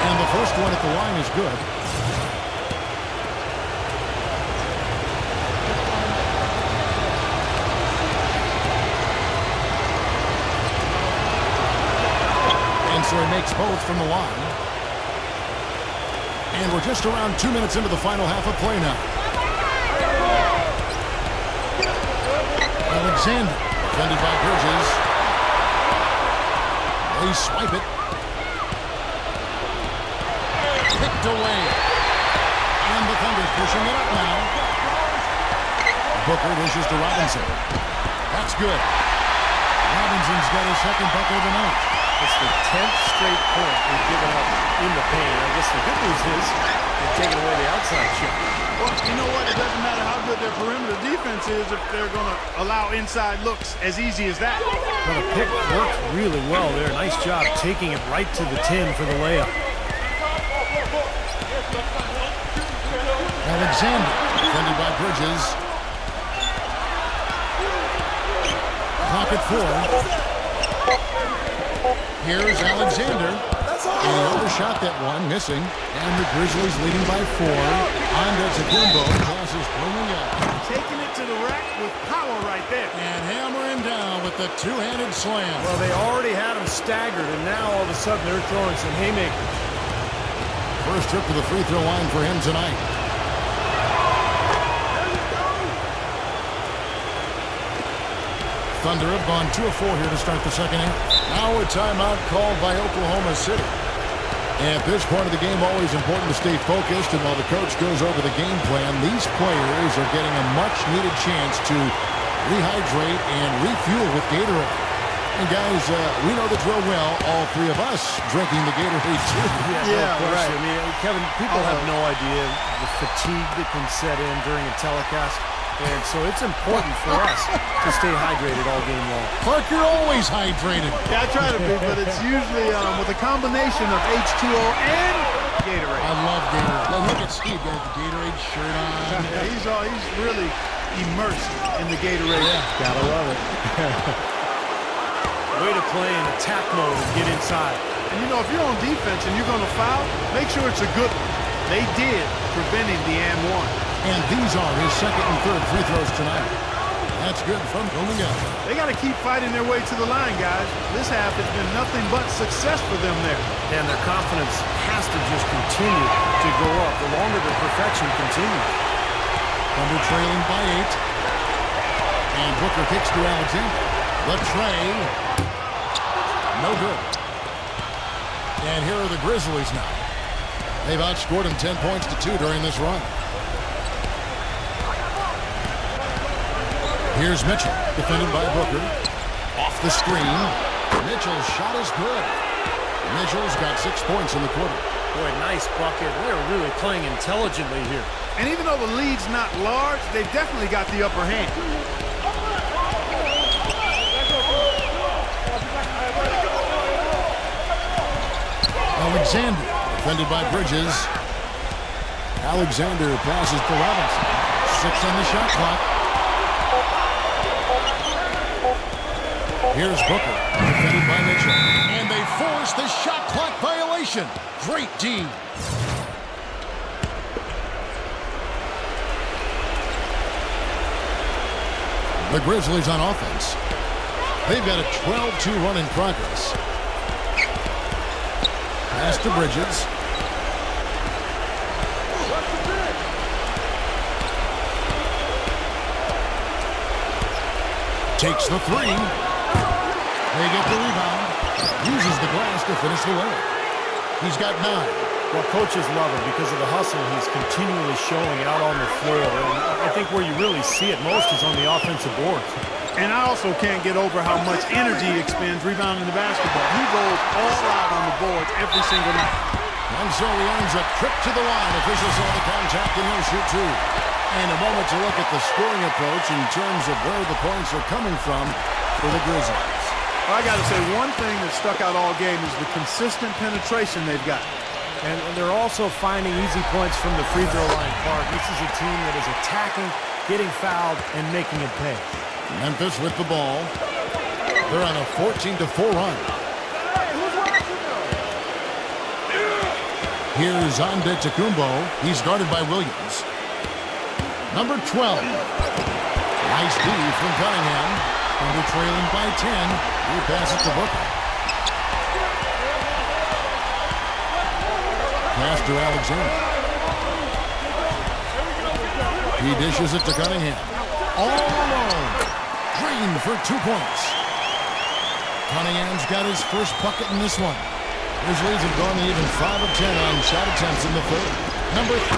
And the first one at the line is good. And so he makes both from the line. And we're just around 2 minutes into the final half of play now. Alexander, defended by Bridges. They swipe it. Picked away. And the Thunder pushing it up now. Booker dishes to Robinson. That's good. Robinson's got his second bucket of the night. It's the 10th straight point they've given up in the paint. I guess the good news is they've taken away the outside shot. Well, you know what? It doesn't matter how good their perimeter defense is if they're going to allow inside looks as easy as that. Well, the pick worked really well there. Nice job taking it right to the 10 for the layup. Alexander, defended by Bridges. Pocket 4. Here's Alexander. And he overshot that one, missing. And the Grizzlies leading by 4. Antetokounmpo crosses blooming up. Taking it to the rack with power right there. And hammering down with the two-handed slam. Well, they already had him staggered, and now all of a sudden they're throwing some haymakers. First trip to the free throw line for him tonight. Thunder have gone 2 of 4 here to start the second half. Now a timeout called by Oklahoma City. And at this point of the game, always important to stay focused. And while the coach goes over the game plan, these players are getting a much-needed chance to rehydrate and refuel with Gatorade. And guys, we know the drill well. All 3 of us drinking the Gatorade too. Yeah, no question. Right. I mean, Kevin, people have no idea the fatigue that can set in during a telecast. And so it's important for us to stay hydrated all game long. Clark, you're always hydrated. Yeah, I try to be, but it's usually with a combination of H2O and Gatorade. I love Gatorade. Look at Steve, got the Gatorade shirt on. Yeah, he's really immersed in the Gatorade. Yeah, gotta love it. Way to play in attack mode and get inside. And you know, if you're on defense and you're going to foul, make sure it's a good one. They did, preventing the and one. And these are his second and third free throws tonight. That's good from Domingo. They got to keep fighting their way to the line, guys. This half has been nothing but success for them there. And their confidence has to just continue to go up the longer the perfection continues. Thunder trailing by 8. And Booker kicks to Alexander. The tray. No good. And here are the Grizzlies now. They've outscored them 10 points to 2 during this run. Here's Mitchell, defended by Booker. Off the screen. Mitchell's shot is good. Mitchell's got 6 points in the quarter. Boy, nice bucket. They're really playing intelligently here. And even though the lead's not large, they've definitely got the upper hand. Alexander, defended by Bridges. Alexander passes to Robinson. 6 on the shot clock. Here's Booker, defended by Mitchell. And they force the shot clock violation. Great D. The Grizzlies on offense. They've got a 12-2 run in progress. Pass to Bridges. Takes the three. They get the rebound. Uses the glass to finish the layup. He's got 9. Well, coaches love him because of the hustle he's continually showing out on the floor. And I think where you really see it most is on the offensive boards. And I also can't get over how much energy he expends rebounding the basketball. He goes all out on the boards every single night. And so he earns a trip to the line. Officials saw the contact and he'll shoot 2. And a moment to look at the scoring approach in terms of where the points are coming from for the Grizzlies. Well, I got to say, one thing that stuck out all game is the consistent penetration they've got. And they're also finding easy points from the free throw line, Clark. This is a team that is attacking, getting fouled, and making it pay. Memphis with the ball. They're on a 14-4 run. Here's Antetokounmpo. He's guarded by Williams. Number 12. Nice D from Cunningham. And they're trailing by 10. He passes to Booker. Pass to Alexander. He dishes it to Cunningham. All alone. Green for 2 points. Cunningham's got his first bucket in this one. Grizzlies have gone to even 5 of 10 on shot attempts in the third. Number 3.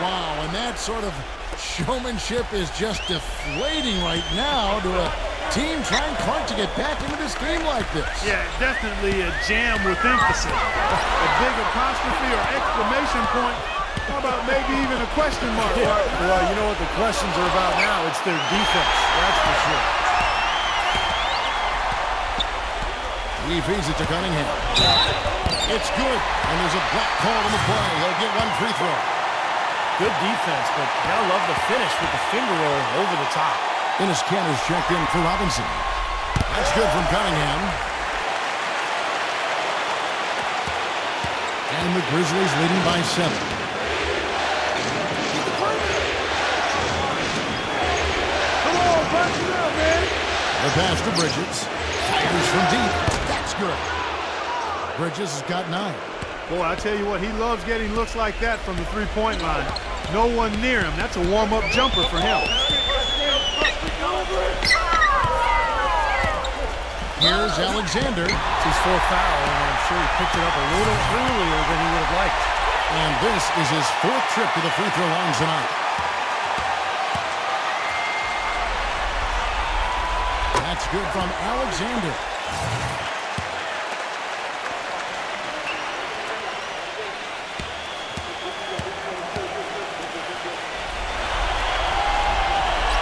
Wow, and that sort of showmanship is just deflating right now to a team trying hard to get back into this game like this. Yeah, definitely a jam with emphasis. A big apostrophe or exclamation point. How about maybe even a question mark? Well, you know what the questions are about now? It's their defense, that's for sure. He feeds it to Cunningham. It's good, and there's a block call on the play. He'll get 1 free throw. Good defense, but gotta love the finish with the finger roll over the top. Dennis Cantor's checked in for Robinson. That's good from Cunningham. And the Grizzlies leading by 7. Come on, punch it out, man. The pass to Bridges. Fires from deep. That's good. Bridges has got 9. Boy, I tell you what, he loves getting looks like that from the three-point line. No one near him. That's a warm-up jumper for him. Here's Alexander. It's his 4th foul, and I'm sure he picked it up a little earlier than he would have liked. And this is his 4th trip to the free throw line tonight. That's good from Alexander.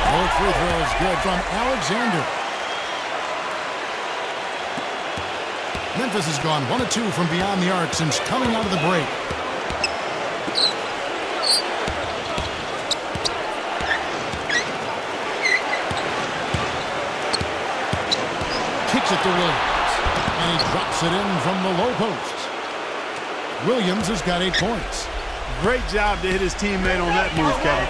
Both free throws good from Alexander. Memphis has gone 1 of 2 from beyond the arc since coming out of the break. Kicks it to Williams. And he drops it in from the low post. Williams has got 8 points. Great job to hit his teammate on that move, Kevin.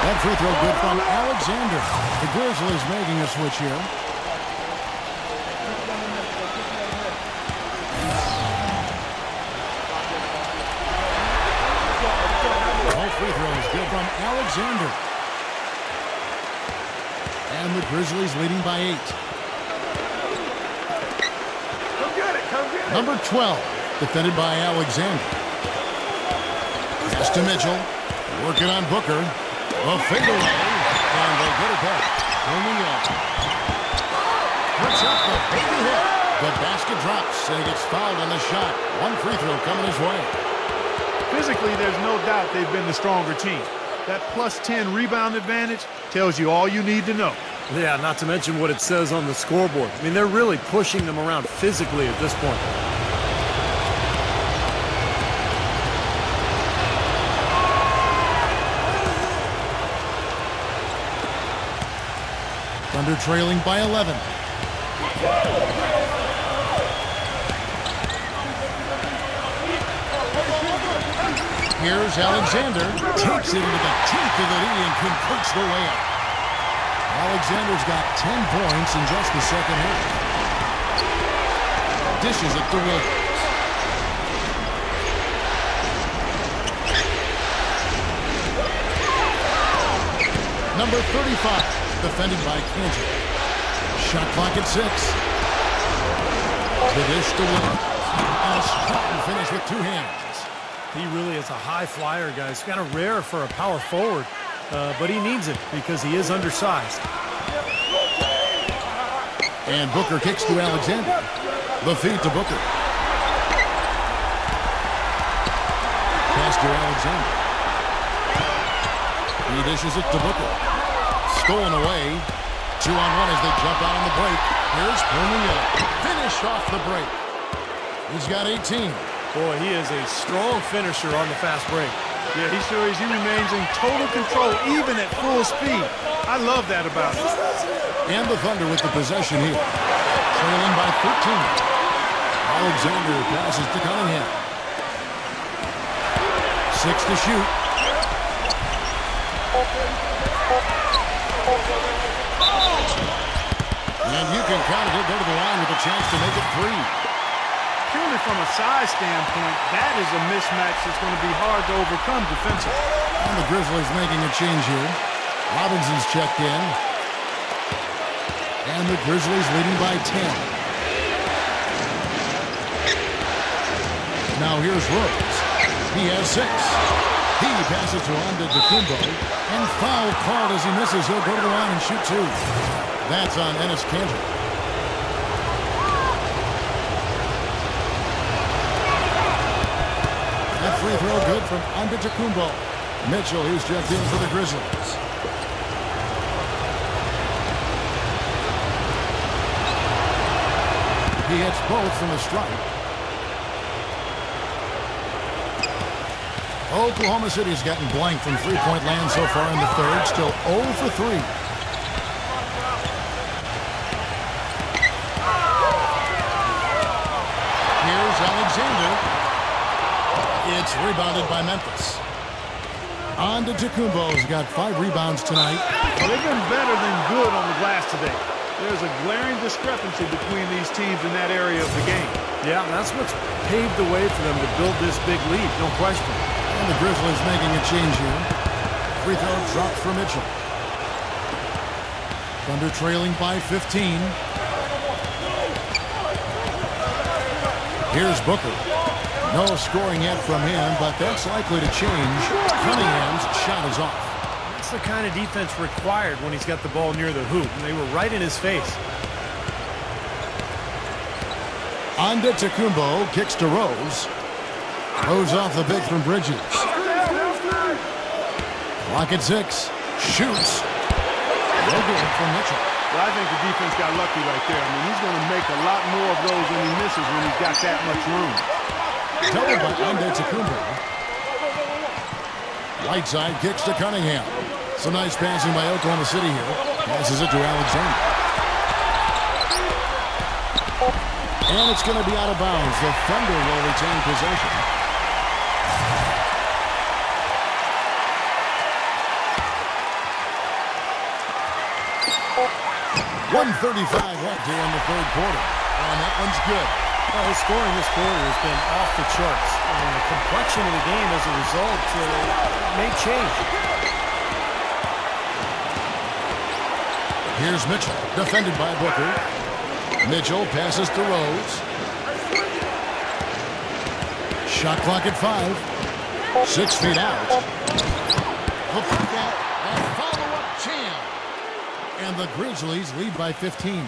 That free throw good from Alexander. The Grizzlies making a switch here. All free throws good from Alexander. And the Grizzlies leading by 8. Come get it, come get it. Number 12, defended by Alexander. Pass to Mitchell. Working on Booker. A fadeaway, and they get it back. Bringing up. Puts up the baby hit. The basket drops, and he gets fouled on the shot. One free throw coming his way. Physically, there's no doubt they've been the stronger team. That plus 10 rebound advantage tells you all you need to know. Yeah, not to mention what it says on the scoreboard. I mean, they're really pushing them around physically at this point. Thunder trailing by 11. Here's Alexander. Takes it into the teeth of the knee and completes the layup. Alexander's got 10 points in just the second half. Dishes it to Williams. Number 35, defended by Cantor. Shot clock at 6. The dish to Williams. And a strong finish with 2 hands. He really is a high flyer, guys. Kind of rare for a power forward, but he needs it because he is undersized. And Booker kicks to Alexander. The feed to Booker. Pass to Alexander. He dishes it to Booker. Stolen away. 2-on-1 as they jump out on the break. Here's Perlmutter. Finished off the break. He's got 18. Boy, he is a strong finisher on the fast break. Yeah, he sure is. He remains in total control, even at full speed. I love that about him. And the Thunder with the possession here. Trailing by 13. Alexander passes to Cunningham. 6 to shoot. And you can count it. He'll go to the line with a chance to make it 3. Purely from a size standpoint, that is a mismatch that's going to be hard to overcome defensively. And the Grizzlies making a change here. Robinson's checked in. And the Grizzlies leading by 10. Now here's Rose. He has 6. He passes to Antetokounmpo. And foul called as he misses. He'll go to the line and shoot 2. That's on Enes Kanter. That free throw good from Antetokounmpo. Mitchell, he's checked in for the Grizzlies. He hits both from the stripe. Oklahoma City's gotten blank from three-point land so far in the third. Still 0 for 3. Here's Alexander. It's rebounded by Memphis. Antetokounmpo's got 5 rebounds tonight. Well, they've been better than good on the glass today. There's a glaring discrepancy between these teams in that area of the game. Yeah, that's what's paved the way for them to build this big lead, no question. And the Grizzlies making a change here. Free throw drops for Mitchell. Thunder trailing by 15. Here's Booker. No scoring yet from him, but that's likely to change. Cunningham's shot is off. That's the kind of defense required when he's got the ball near the hoop, and they were right in his face. Antetokounmpo kicks to Rose. Rose off the pick from Bridges. Clock at 6. Shoots. No good from Mitchell. Well, I think the defense got lucky right there. I mean, he's going to make a lot more of those when he misses when he's got that much room. Doubled by Antetokounmpo. Whiteside kicks to Cunningham. Some nice passing by Oklahoma City here. Passes it to Alexander. And it's going to be out of bounds. The Thunder will retain possession. .135 left here in the third quarter. And that one's good. Well, his scoring this quarter has been off the charts. And the complexion of the game as a result may change. Here's Mitchell, defended by Booker. Mitchell passes to Rose. Shot clock at 5. 6 feet out. He'll put that And the Grizzlies lead by 15.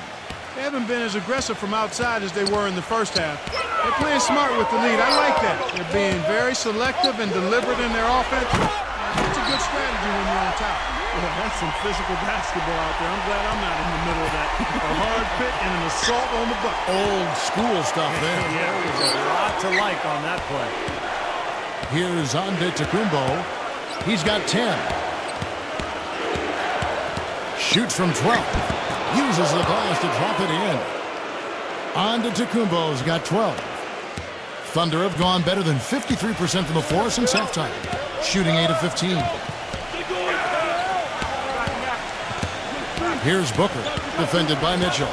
They haven't been as aggressive from outside as they were in the first half. They're playing smart with the lead. I like that. They're being very selective and deliberate in their offense. It's a good strategy when you're on top. Yeah, that's some physical basketball out there. I'm glad I'm not in the middle of that. A hard pick and an assault on the bucket. Old school stuff there. Yeah, there's a lot to like on that play. Here's Antetokounmpo. He's got 10. Shoots from 12. Uses the glass to drop it in. Antetokounmpo's got 12. Thunder have gone better than 53% from the floor since halftime. Shooting 8 of 15. Here's Booker, defended by Mitchell.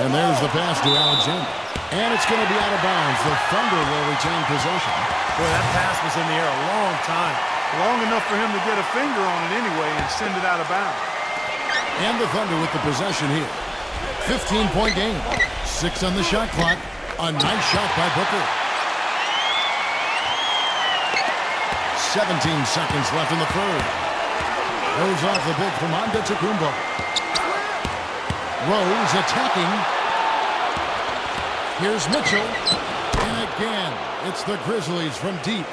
And there's the pass to Alexander. And it's going to be out of bounds. The Thunder will retain possession. Boy, that pass was in the air a long time. Long enough for him to get a finger on it anyway and send it out of bounds. And the Thunder with the possession here. 15-point game. 6 on the shot clock. A nice shot by Booker. 17 seconds left in the third. Goes off the pick from Antetokounmpo. Rose attacking. Here's Mitchell. And again, it's the Grizzlies from deep.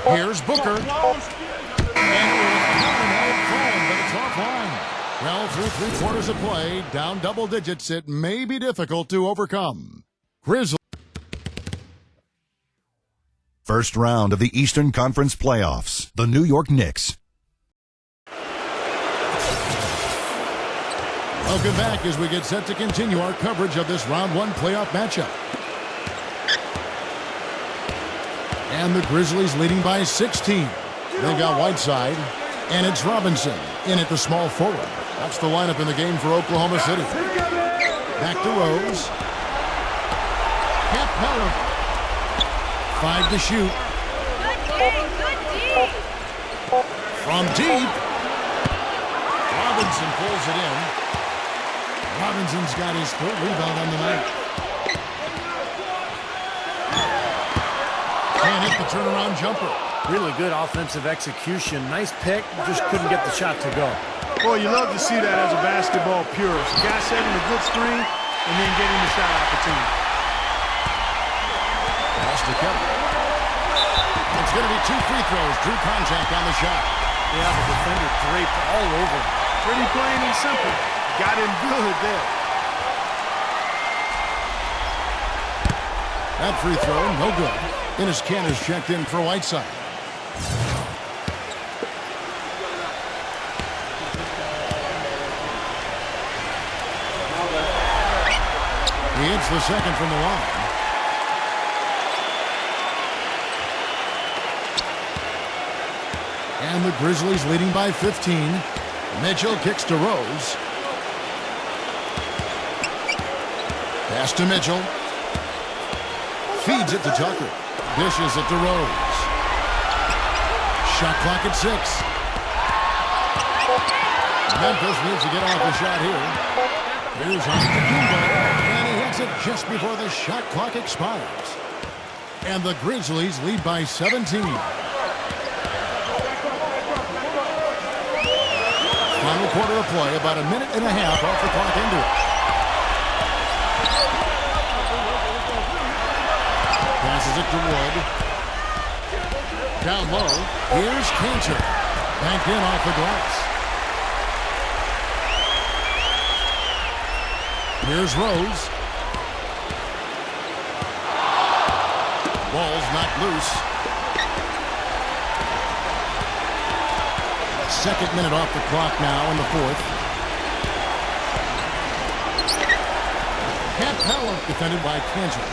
Here's Booker. And but it's offline. Well, through 3 quarters of play, down double digits, it may be difficult to overcome. Grizzlies. First round of the Eastern Conference Playoffs. The New York Knicks. Welcome back as we get set to continue our coverage of this round 1 playoff matchup. And the Grizzlies leading by 16. They've got Whiteside, and it's Robinson in at the small forward. That's the lineup in the game for Oklahoma City. Back to Rose. Capella. 5 to shoot. From deep. Robinson pulls it in. Robinson's got his 3rd rebound on the night. Can't hit the turnaround jumper. Really good offensive execution. Nice pick, just couldn't get the shot to go. Boy, you love to see that as a basketball purist. Guy setting a good screen and then getting the shot opportunity. Pass to Kelly. It's going to be 2 free throws. Drew contact on the shot. Yeah, the defender draped all over him. Pretty plain and simple. Got him good there. That free throw, no good. Dennis Cantor's checked in for Whiteside. He hits the second from the line. And the Grizzlies leading by 15. Mitchell kicks to Rose. Pass to Mitchell. Feeds it to Tucker. Dishes it to Rose. Shot clock at 6. Memphis needs to get off the shot here. Here's Antetokounmpo, and he hits it just before the shot clock expires. And the Grizzlies lead by 17. Final quarter of play, about a minute and a half off the clock into it. Passes it to Wood. Down low, here's Cantor. Banked in off the glass. Here's Rose. Ball's knocked loose. Second minute off the clock now in the 4th. Capella defended by Cantor.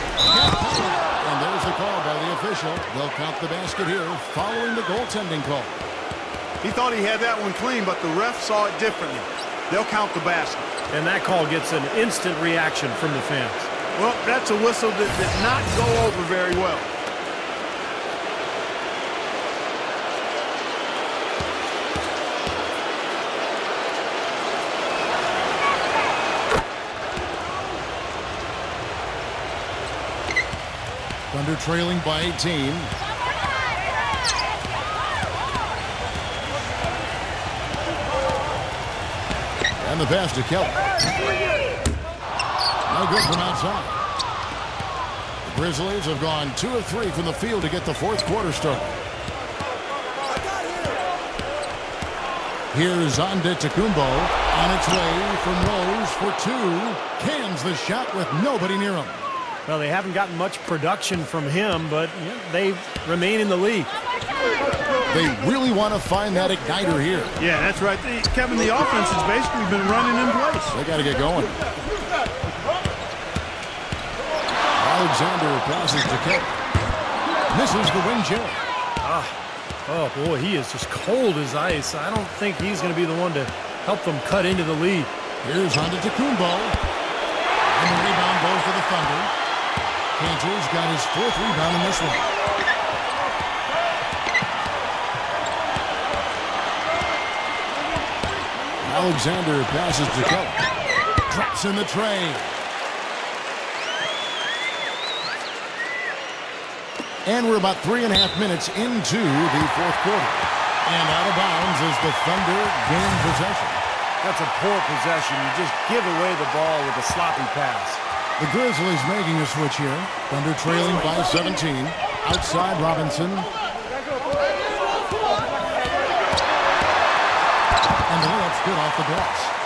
And there's the call by the official. They'll count the basket here following the goaltending call. He thought he had that one clean, but the ref saw it differently. They'll count the basket. And that call gets an instant reaction from the fans. Well, that's a whistle that did not go over very well. Thunder trailing by 18. the pass to Kelly. No good from outside. The Grizzlies have gone 2 of 3 from the field to get the fourth quarter started. Here's Antetokounmpo on its way from Rose for 2. Cans the shot with nobody near him. Well, they haven't gotten much production from him, but they remain in the league. They really want to find that igniter here. Yeah, that's right. Kevin, the offense has basically been running in place. They got to get going. Alexander passes to Kelly. Misses the wing chair. Oh, boy, he is just cold as ice. I don't think he's going to be the one to help them cut into the lead. Here's Antetokounmpo. And the rebound goes to the Thunder. Cantor's got his 4th rebound in this one. Alexander passes to Kelly. Drops in the tray. And we're about 3.5 minutes into the fourth quarter. And out of bounds is the Thunder gain possession. That's a poor possession. You just give away the ball with a sloppy pass. The Grizzlies making a switch here. Thunder trailing by 17. Outside Robinson. And the layup's good off the glass.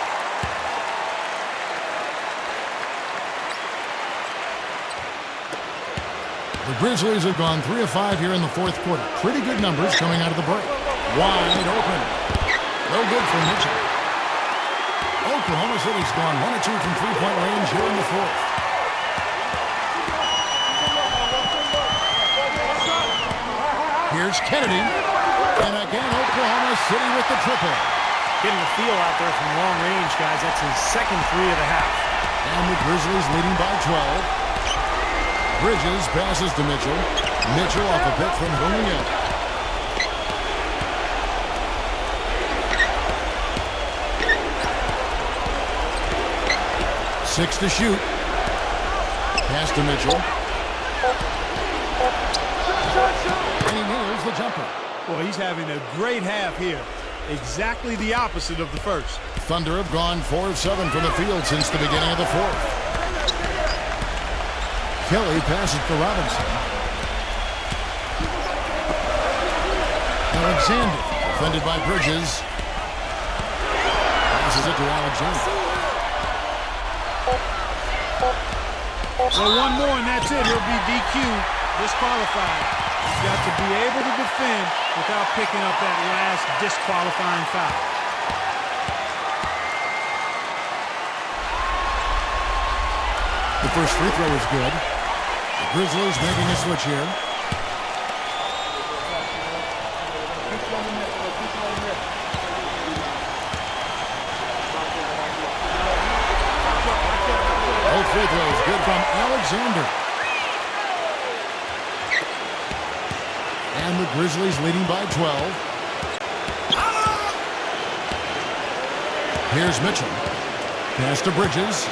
The Grizzlies have gone 3 of 5 here in the fourth quarter. Pretty good numbers coming out of the break. Wide open. No good for Mitchell. Oklahoma City's gone 1 of 2 from three-point range here in the fourth. Here's Kennedy. And again, Oklahoma City with the triple. Getting a feel out there from long range, guys. That's his second 3 of the half. And the Grizzlies leading by 12. Bridges passes to Mitchell. Mitchell off a pick from Hermione. 6 to shoot. Pass to Mitchell. And he nails the jumper. Boy, he's having a great half here. Exactly the opposite of the first. Thunder have gone 4 of 7 from the field since the beginning of the fourth. Kelly passes to Robinson. Alexander, defended by Bridges. Passes it to Alexander. Well, one more and that's it. He'll be DQ, disqualified. He's got to be able to defend without picking up that last disqualifying foul. The first free throw is good. The Grizzlies making a switch here. Both free throws good from Alexander. And the Grizzlies leading by 12. Here's Mitchell. Pass to Bridges.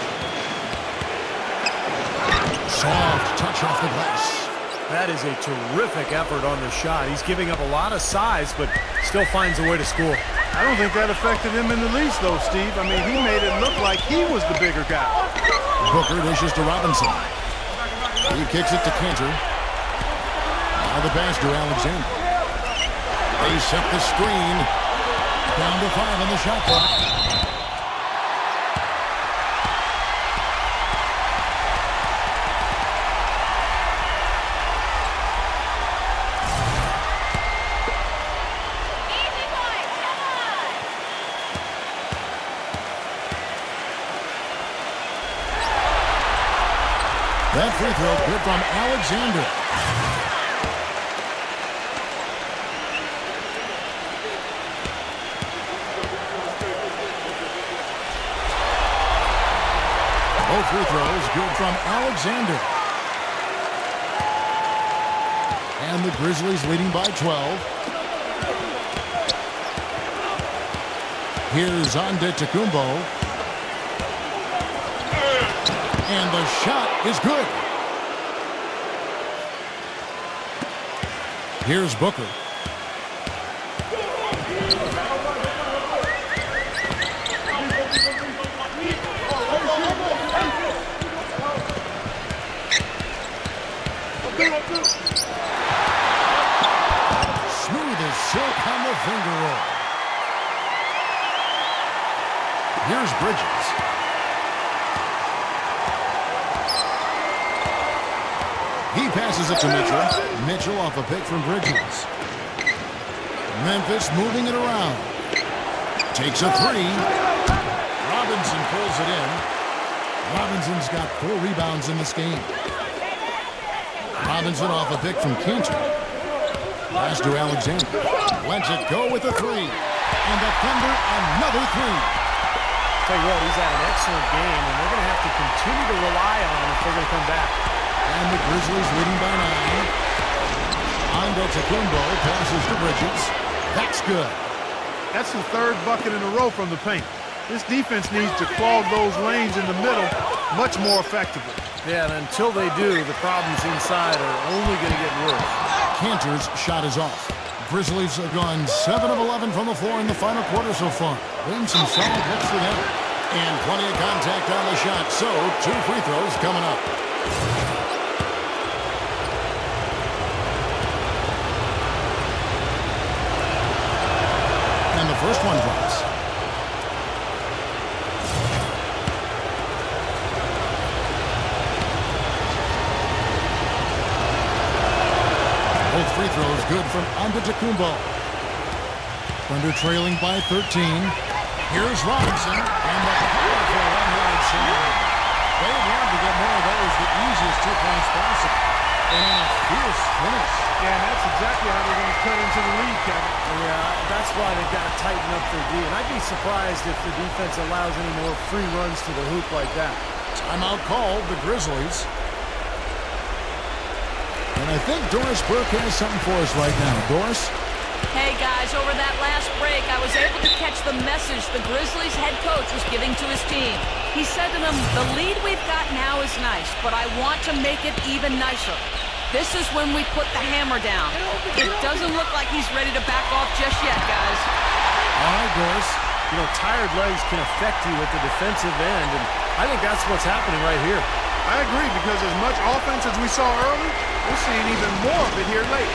Soft touch off the glass. That is a terrific effort on the shot. He's giving up a lot of size, but still finds a way to score. I don't think that affected him in the least, though, Steve. I mean, he made it look like he was the bigger guy. Booker dishes to Robinson. He kicks it to Cantor. Now the pass to Alexander. They set the screen. Down to 5 on the shot clock. That free throw good from Alexander. Both free throws good from Alexander. And the Grizzlies leading by 12. Here's Antetokounmpo. And the shot is good. Here's Booker. Smooth as silk on the finger roll. Here's Bridges. He passes it to Mitchell. Mitchell off a pick from Bridges. Memphis moving it around. Takes a three. Robinson pulls it in. Robinson's got 4 rebounds in this game. Robinson off a pick from Cantor. Pass to Alexander. Lets it go with a three. And the Thunder another three. Tell you what, he's had an excellent game, and they're going to have to continue to rely on him if they're going to come back. And the Grizzlies leading by 9. Antetokounmpo passes to Bridges. That's good. That's the 3rd bucket in a row from the paint. This defense needs to clog those lanes in the middle much more effectively. Yeah, and until they do, the problems inside are only going to get worse. Cantor's shot is off. Grizzlies have gone 7 of 11 from the floor in the final quarter so far. Been some solid hits for them. And plenty of contact on the shot, so 2 free throws coming up. And the first one drops. Both free throws good from Antetokounmpo. Thunder trailing by 13. Here's Robinson, and the powerful one-handed slam. They'd love to get more of those, the easiest 2 points possible. And a fierce finish. Yeah, and that's exactly how they're going to cut into the lead, Kevin. Yeah, that's why they've got to tighten up their D. And I'd be surprised if the defense allows any more free runs to the hoop like that. Timeout called, the Grizzlies. And I think Doris Burke has something for us right now. Doris? Hey guys, over that last break, I was able to catch the message the Grizzlies head coach was giving to his team. He said to them, the lead we've got now is nice, but I want to make it even nicer. This is when we put the hammer down. It doesn't look like he's ready to back off just yet, guys. All right, Doris. You know, tired legs can affect you at the defensive end, and I think that's what's happening right here. I agree, because as much offense as we saw early, we're seeing even more of it here late.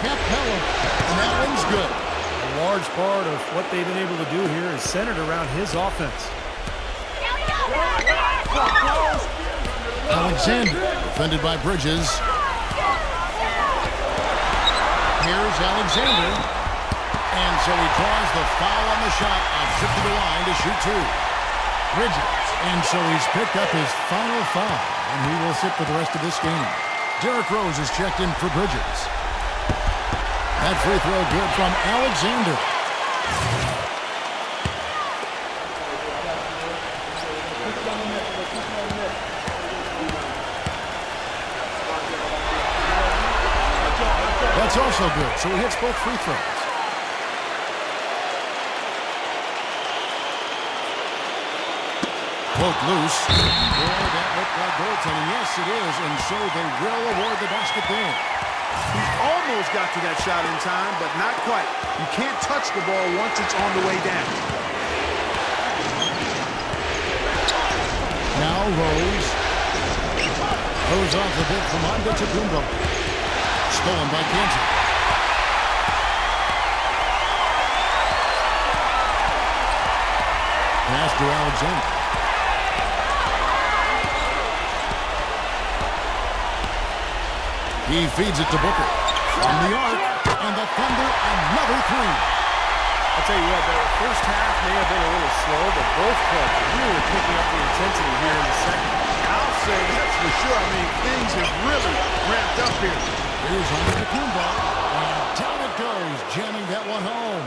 Capella, and that one's good. A large part of what they've been able to do here is centered around his offense. Alexander, defended by Bridges. Here's Alexander. And so he draws the foul on the shot. A trip to the line to shoot 2. Bridges. And so he's picked up his final foul. And he will sit for the rest of this game. Derrick Rose is checked in for Bridges. That free throw good from Alexander. That's also good, so he hits both free throws. Poked loose. Boy, that looked like goaltending. Yes, it is, and so they will award the basket there. He almost got to that shot in time, but not quite. You can't touch the ball once it's on the way down. Now Rose. Rose off the bit from Antetokounmpo. Stolen by Cantor. Pass to Alexander. He feeds it to Booker. From the arc, and the Thunder another three. I'll tell you what, the first half may have been a little slow, but both clubs really picking up the intensity here in the second. I'll say that's for sure. I mean, things have really ramped up here. Here's Antetokounmpo, and down it goes, jamming that one home.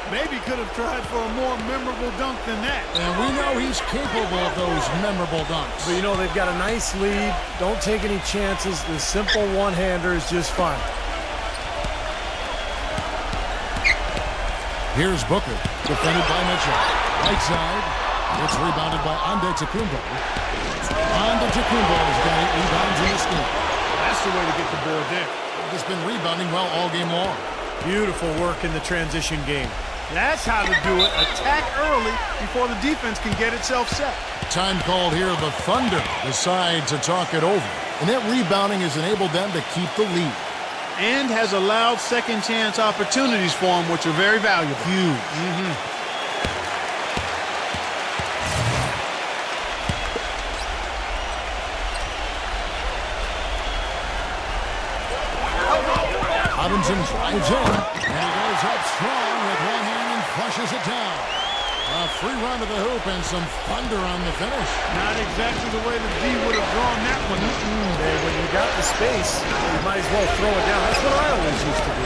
Maybe could have tried for a more memorable dunk than that. And we know he's capable of those memorable dunks. But you know, they've got a nice lead. Don't take any chances. The simple one-hander is just fine. Here's Booker, defended by Mitchell. Right side, it's rebounded by Antetokounmpo. Antetokounmpo has got 8 rebounds in this game. That's the way to get the board there. He's been rebounding well all game long. Beautiful work in the transition game. That's how to do it. Attack early before the defense can get itself set. Time called here. The Thunder decide to talk it over. And that rebounding has enabled them to keep the lead. And has allowed second chance opportunities for them, which are very valuable. Huge. Robinson drives in, and he goes up strong with one hand and flushes it down. A free run to the hoop and some thunder on the finish. Not exactly the way the D would have drawn that one. And when you got the space, you might as well throw it down. That's what I always used to do.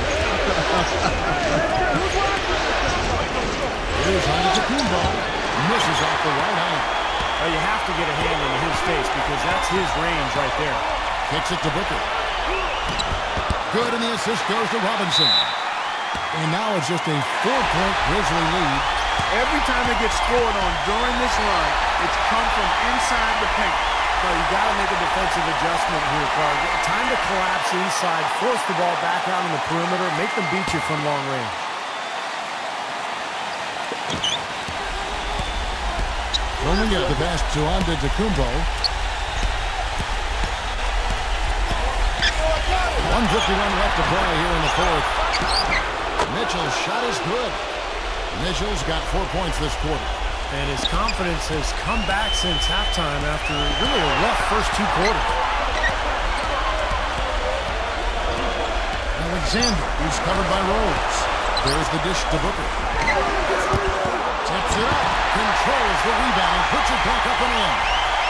Here's Antetokounmpo. Misses off the right hand. Well, you have to get a hand into his face because that's his range right there. Kicks it to Booker. Good, and the assist goes to Robinson. And now it's just a 4-point Grizzly lead. Every time it gets scored on during this run, it's come from inside the paint. So you got to make a defensive adjustment here, Clark. Time to collapse inside, force the ball back out on the perimeter, make them beat you from long range. Roman gets the pass to Antetokounmpo. 1:51 left to play here in the fourth. Mitchell's shot is good. Mitchell's got 4 points this quarter. And his confidence has come back since halftime after really a rough first 2 quarters. Alexander, who's covered by Rose. There's the dish to Booker. Tips it up. Controls the rebound. Puts it back up and in.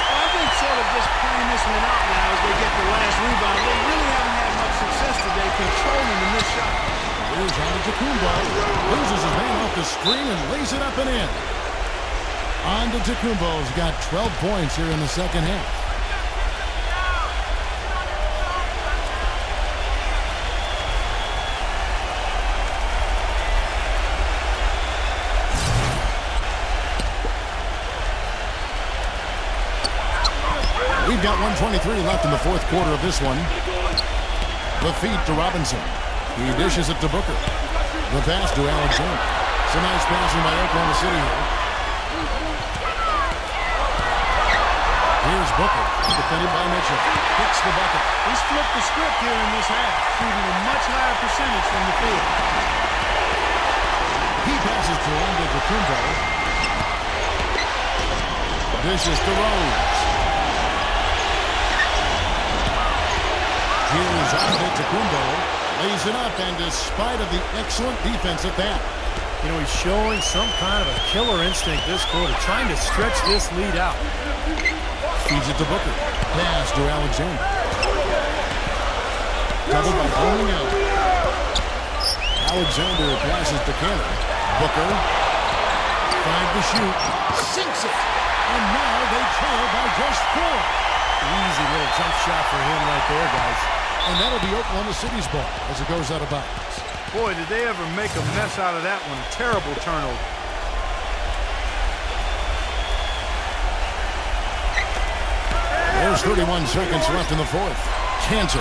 I think sort of just playing this one out now as they get the last rebound. They really haven't had much success today controlling the missed shot. Here's Antetokounmpo. Loses his man off the screen and lays it up and in. Antetokounmpo's got 12 points here in the second half. We've got 1:23 left in the fourth quarter of this one. The feed to Robinson. He dishes it to Booker. The pass to Alexander. It's a nice passing by Oklahoma City here. Here's Booker, defended by Mitchell. Hits the bucket. He's flipped the script here in this half, shooting a much higher percentage from the field. He passes to Antetokounmpo. Dishes to Rose. Here's Antetokounmpo. Lays it up, and despite of the excellent defense at that. You know, he's showing some kind of a killer instinct this quarter, trying to stretch this lead out. Feeds it to Booker. Pass to Alexander. Doubled by Bowling out. Alexander passes to Cannon. Booker. 5 to shoot. Sinks it. And now they trail by just 4. Easy little jump shot for him right there, guys. And that'll be Oklahoma City's ball as it goes out of bounds. Boy, did they ever make a mess out of that one. Terrible turnover. There's 31 seconds left in the fourth. Cantor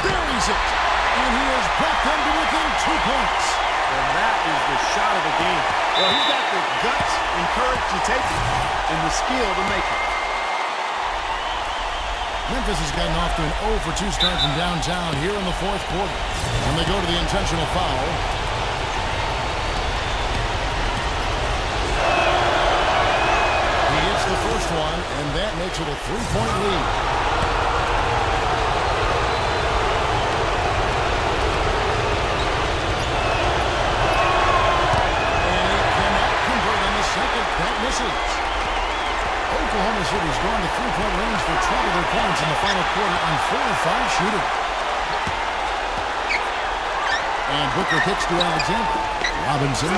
buries it. And he has brought them to within 2 points. And that is the shot of the game. Well, he's got the guts and courage to take it and the skill to make it. Memphis has gotten off to an 0 for 2 start from downtown here in the fourth quarter. When they go to the intentional foul. He hits the first one, and that makes it a 3-point lead. And he cannot convert on the second. That misses. Oklahoma City's gone to 3-point range for 12 of their points in the final quarter on 4 of 5 shooting. And Booker kicks to Alexander. Robinson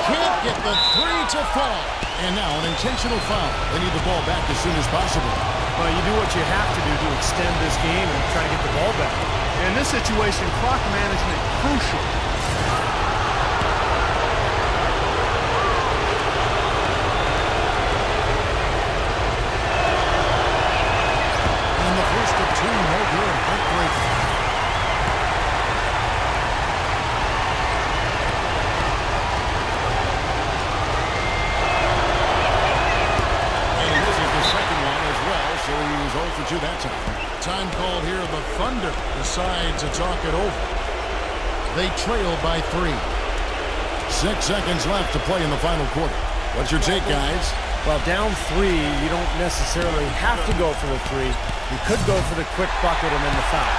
can't get the 3 to fall. And now an intentional foul. They need the ball back as soon as possible. Well, you do what you have to do to extend this game and try to get the ball back. In this situation, clock management crucial. First of 2, no good. Heartbreaking. for two that time. Time called here. The Thunder decide to talk it over. They trail by 3. 6 seconds left to play in the final quarter. What's your take, guys? Well, down 3, you don't necessarily have to go for the 3. You could go for the quick bucket and then the foul.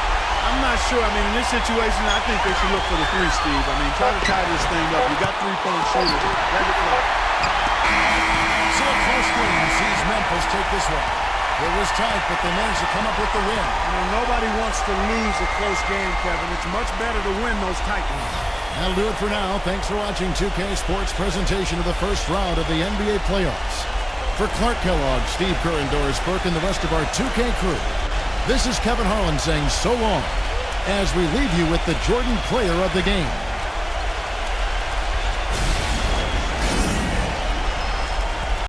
I'm not sure. I mean, in this situation, I think they should look for the 3, Steve. I mean, try to tie this thing up. You got 3-point shooters. Let it flow. So a close game sees Memphis take this one. It was tight, but they managed to come up with the win. You know, nobody wants to lose a close game, Kevin. It's much better to win those tight ones. That'll do it for now. Thanks for watching 2K Sports' presentation of the first round of the NBA playoffs. For Clark Kellogg, Steve Kerr, and Doris Burke, and the rest of our 2K crew, this is Kevin Harlan saying so long as we leave you with the Jordan player of the game.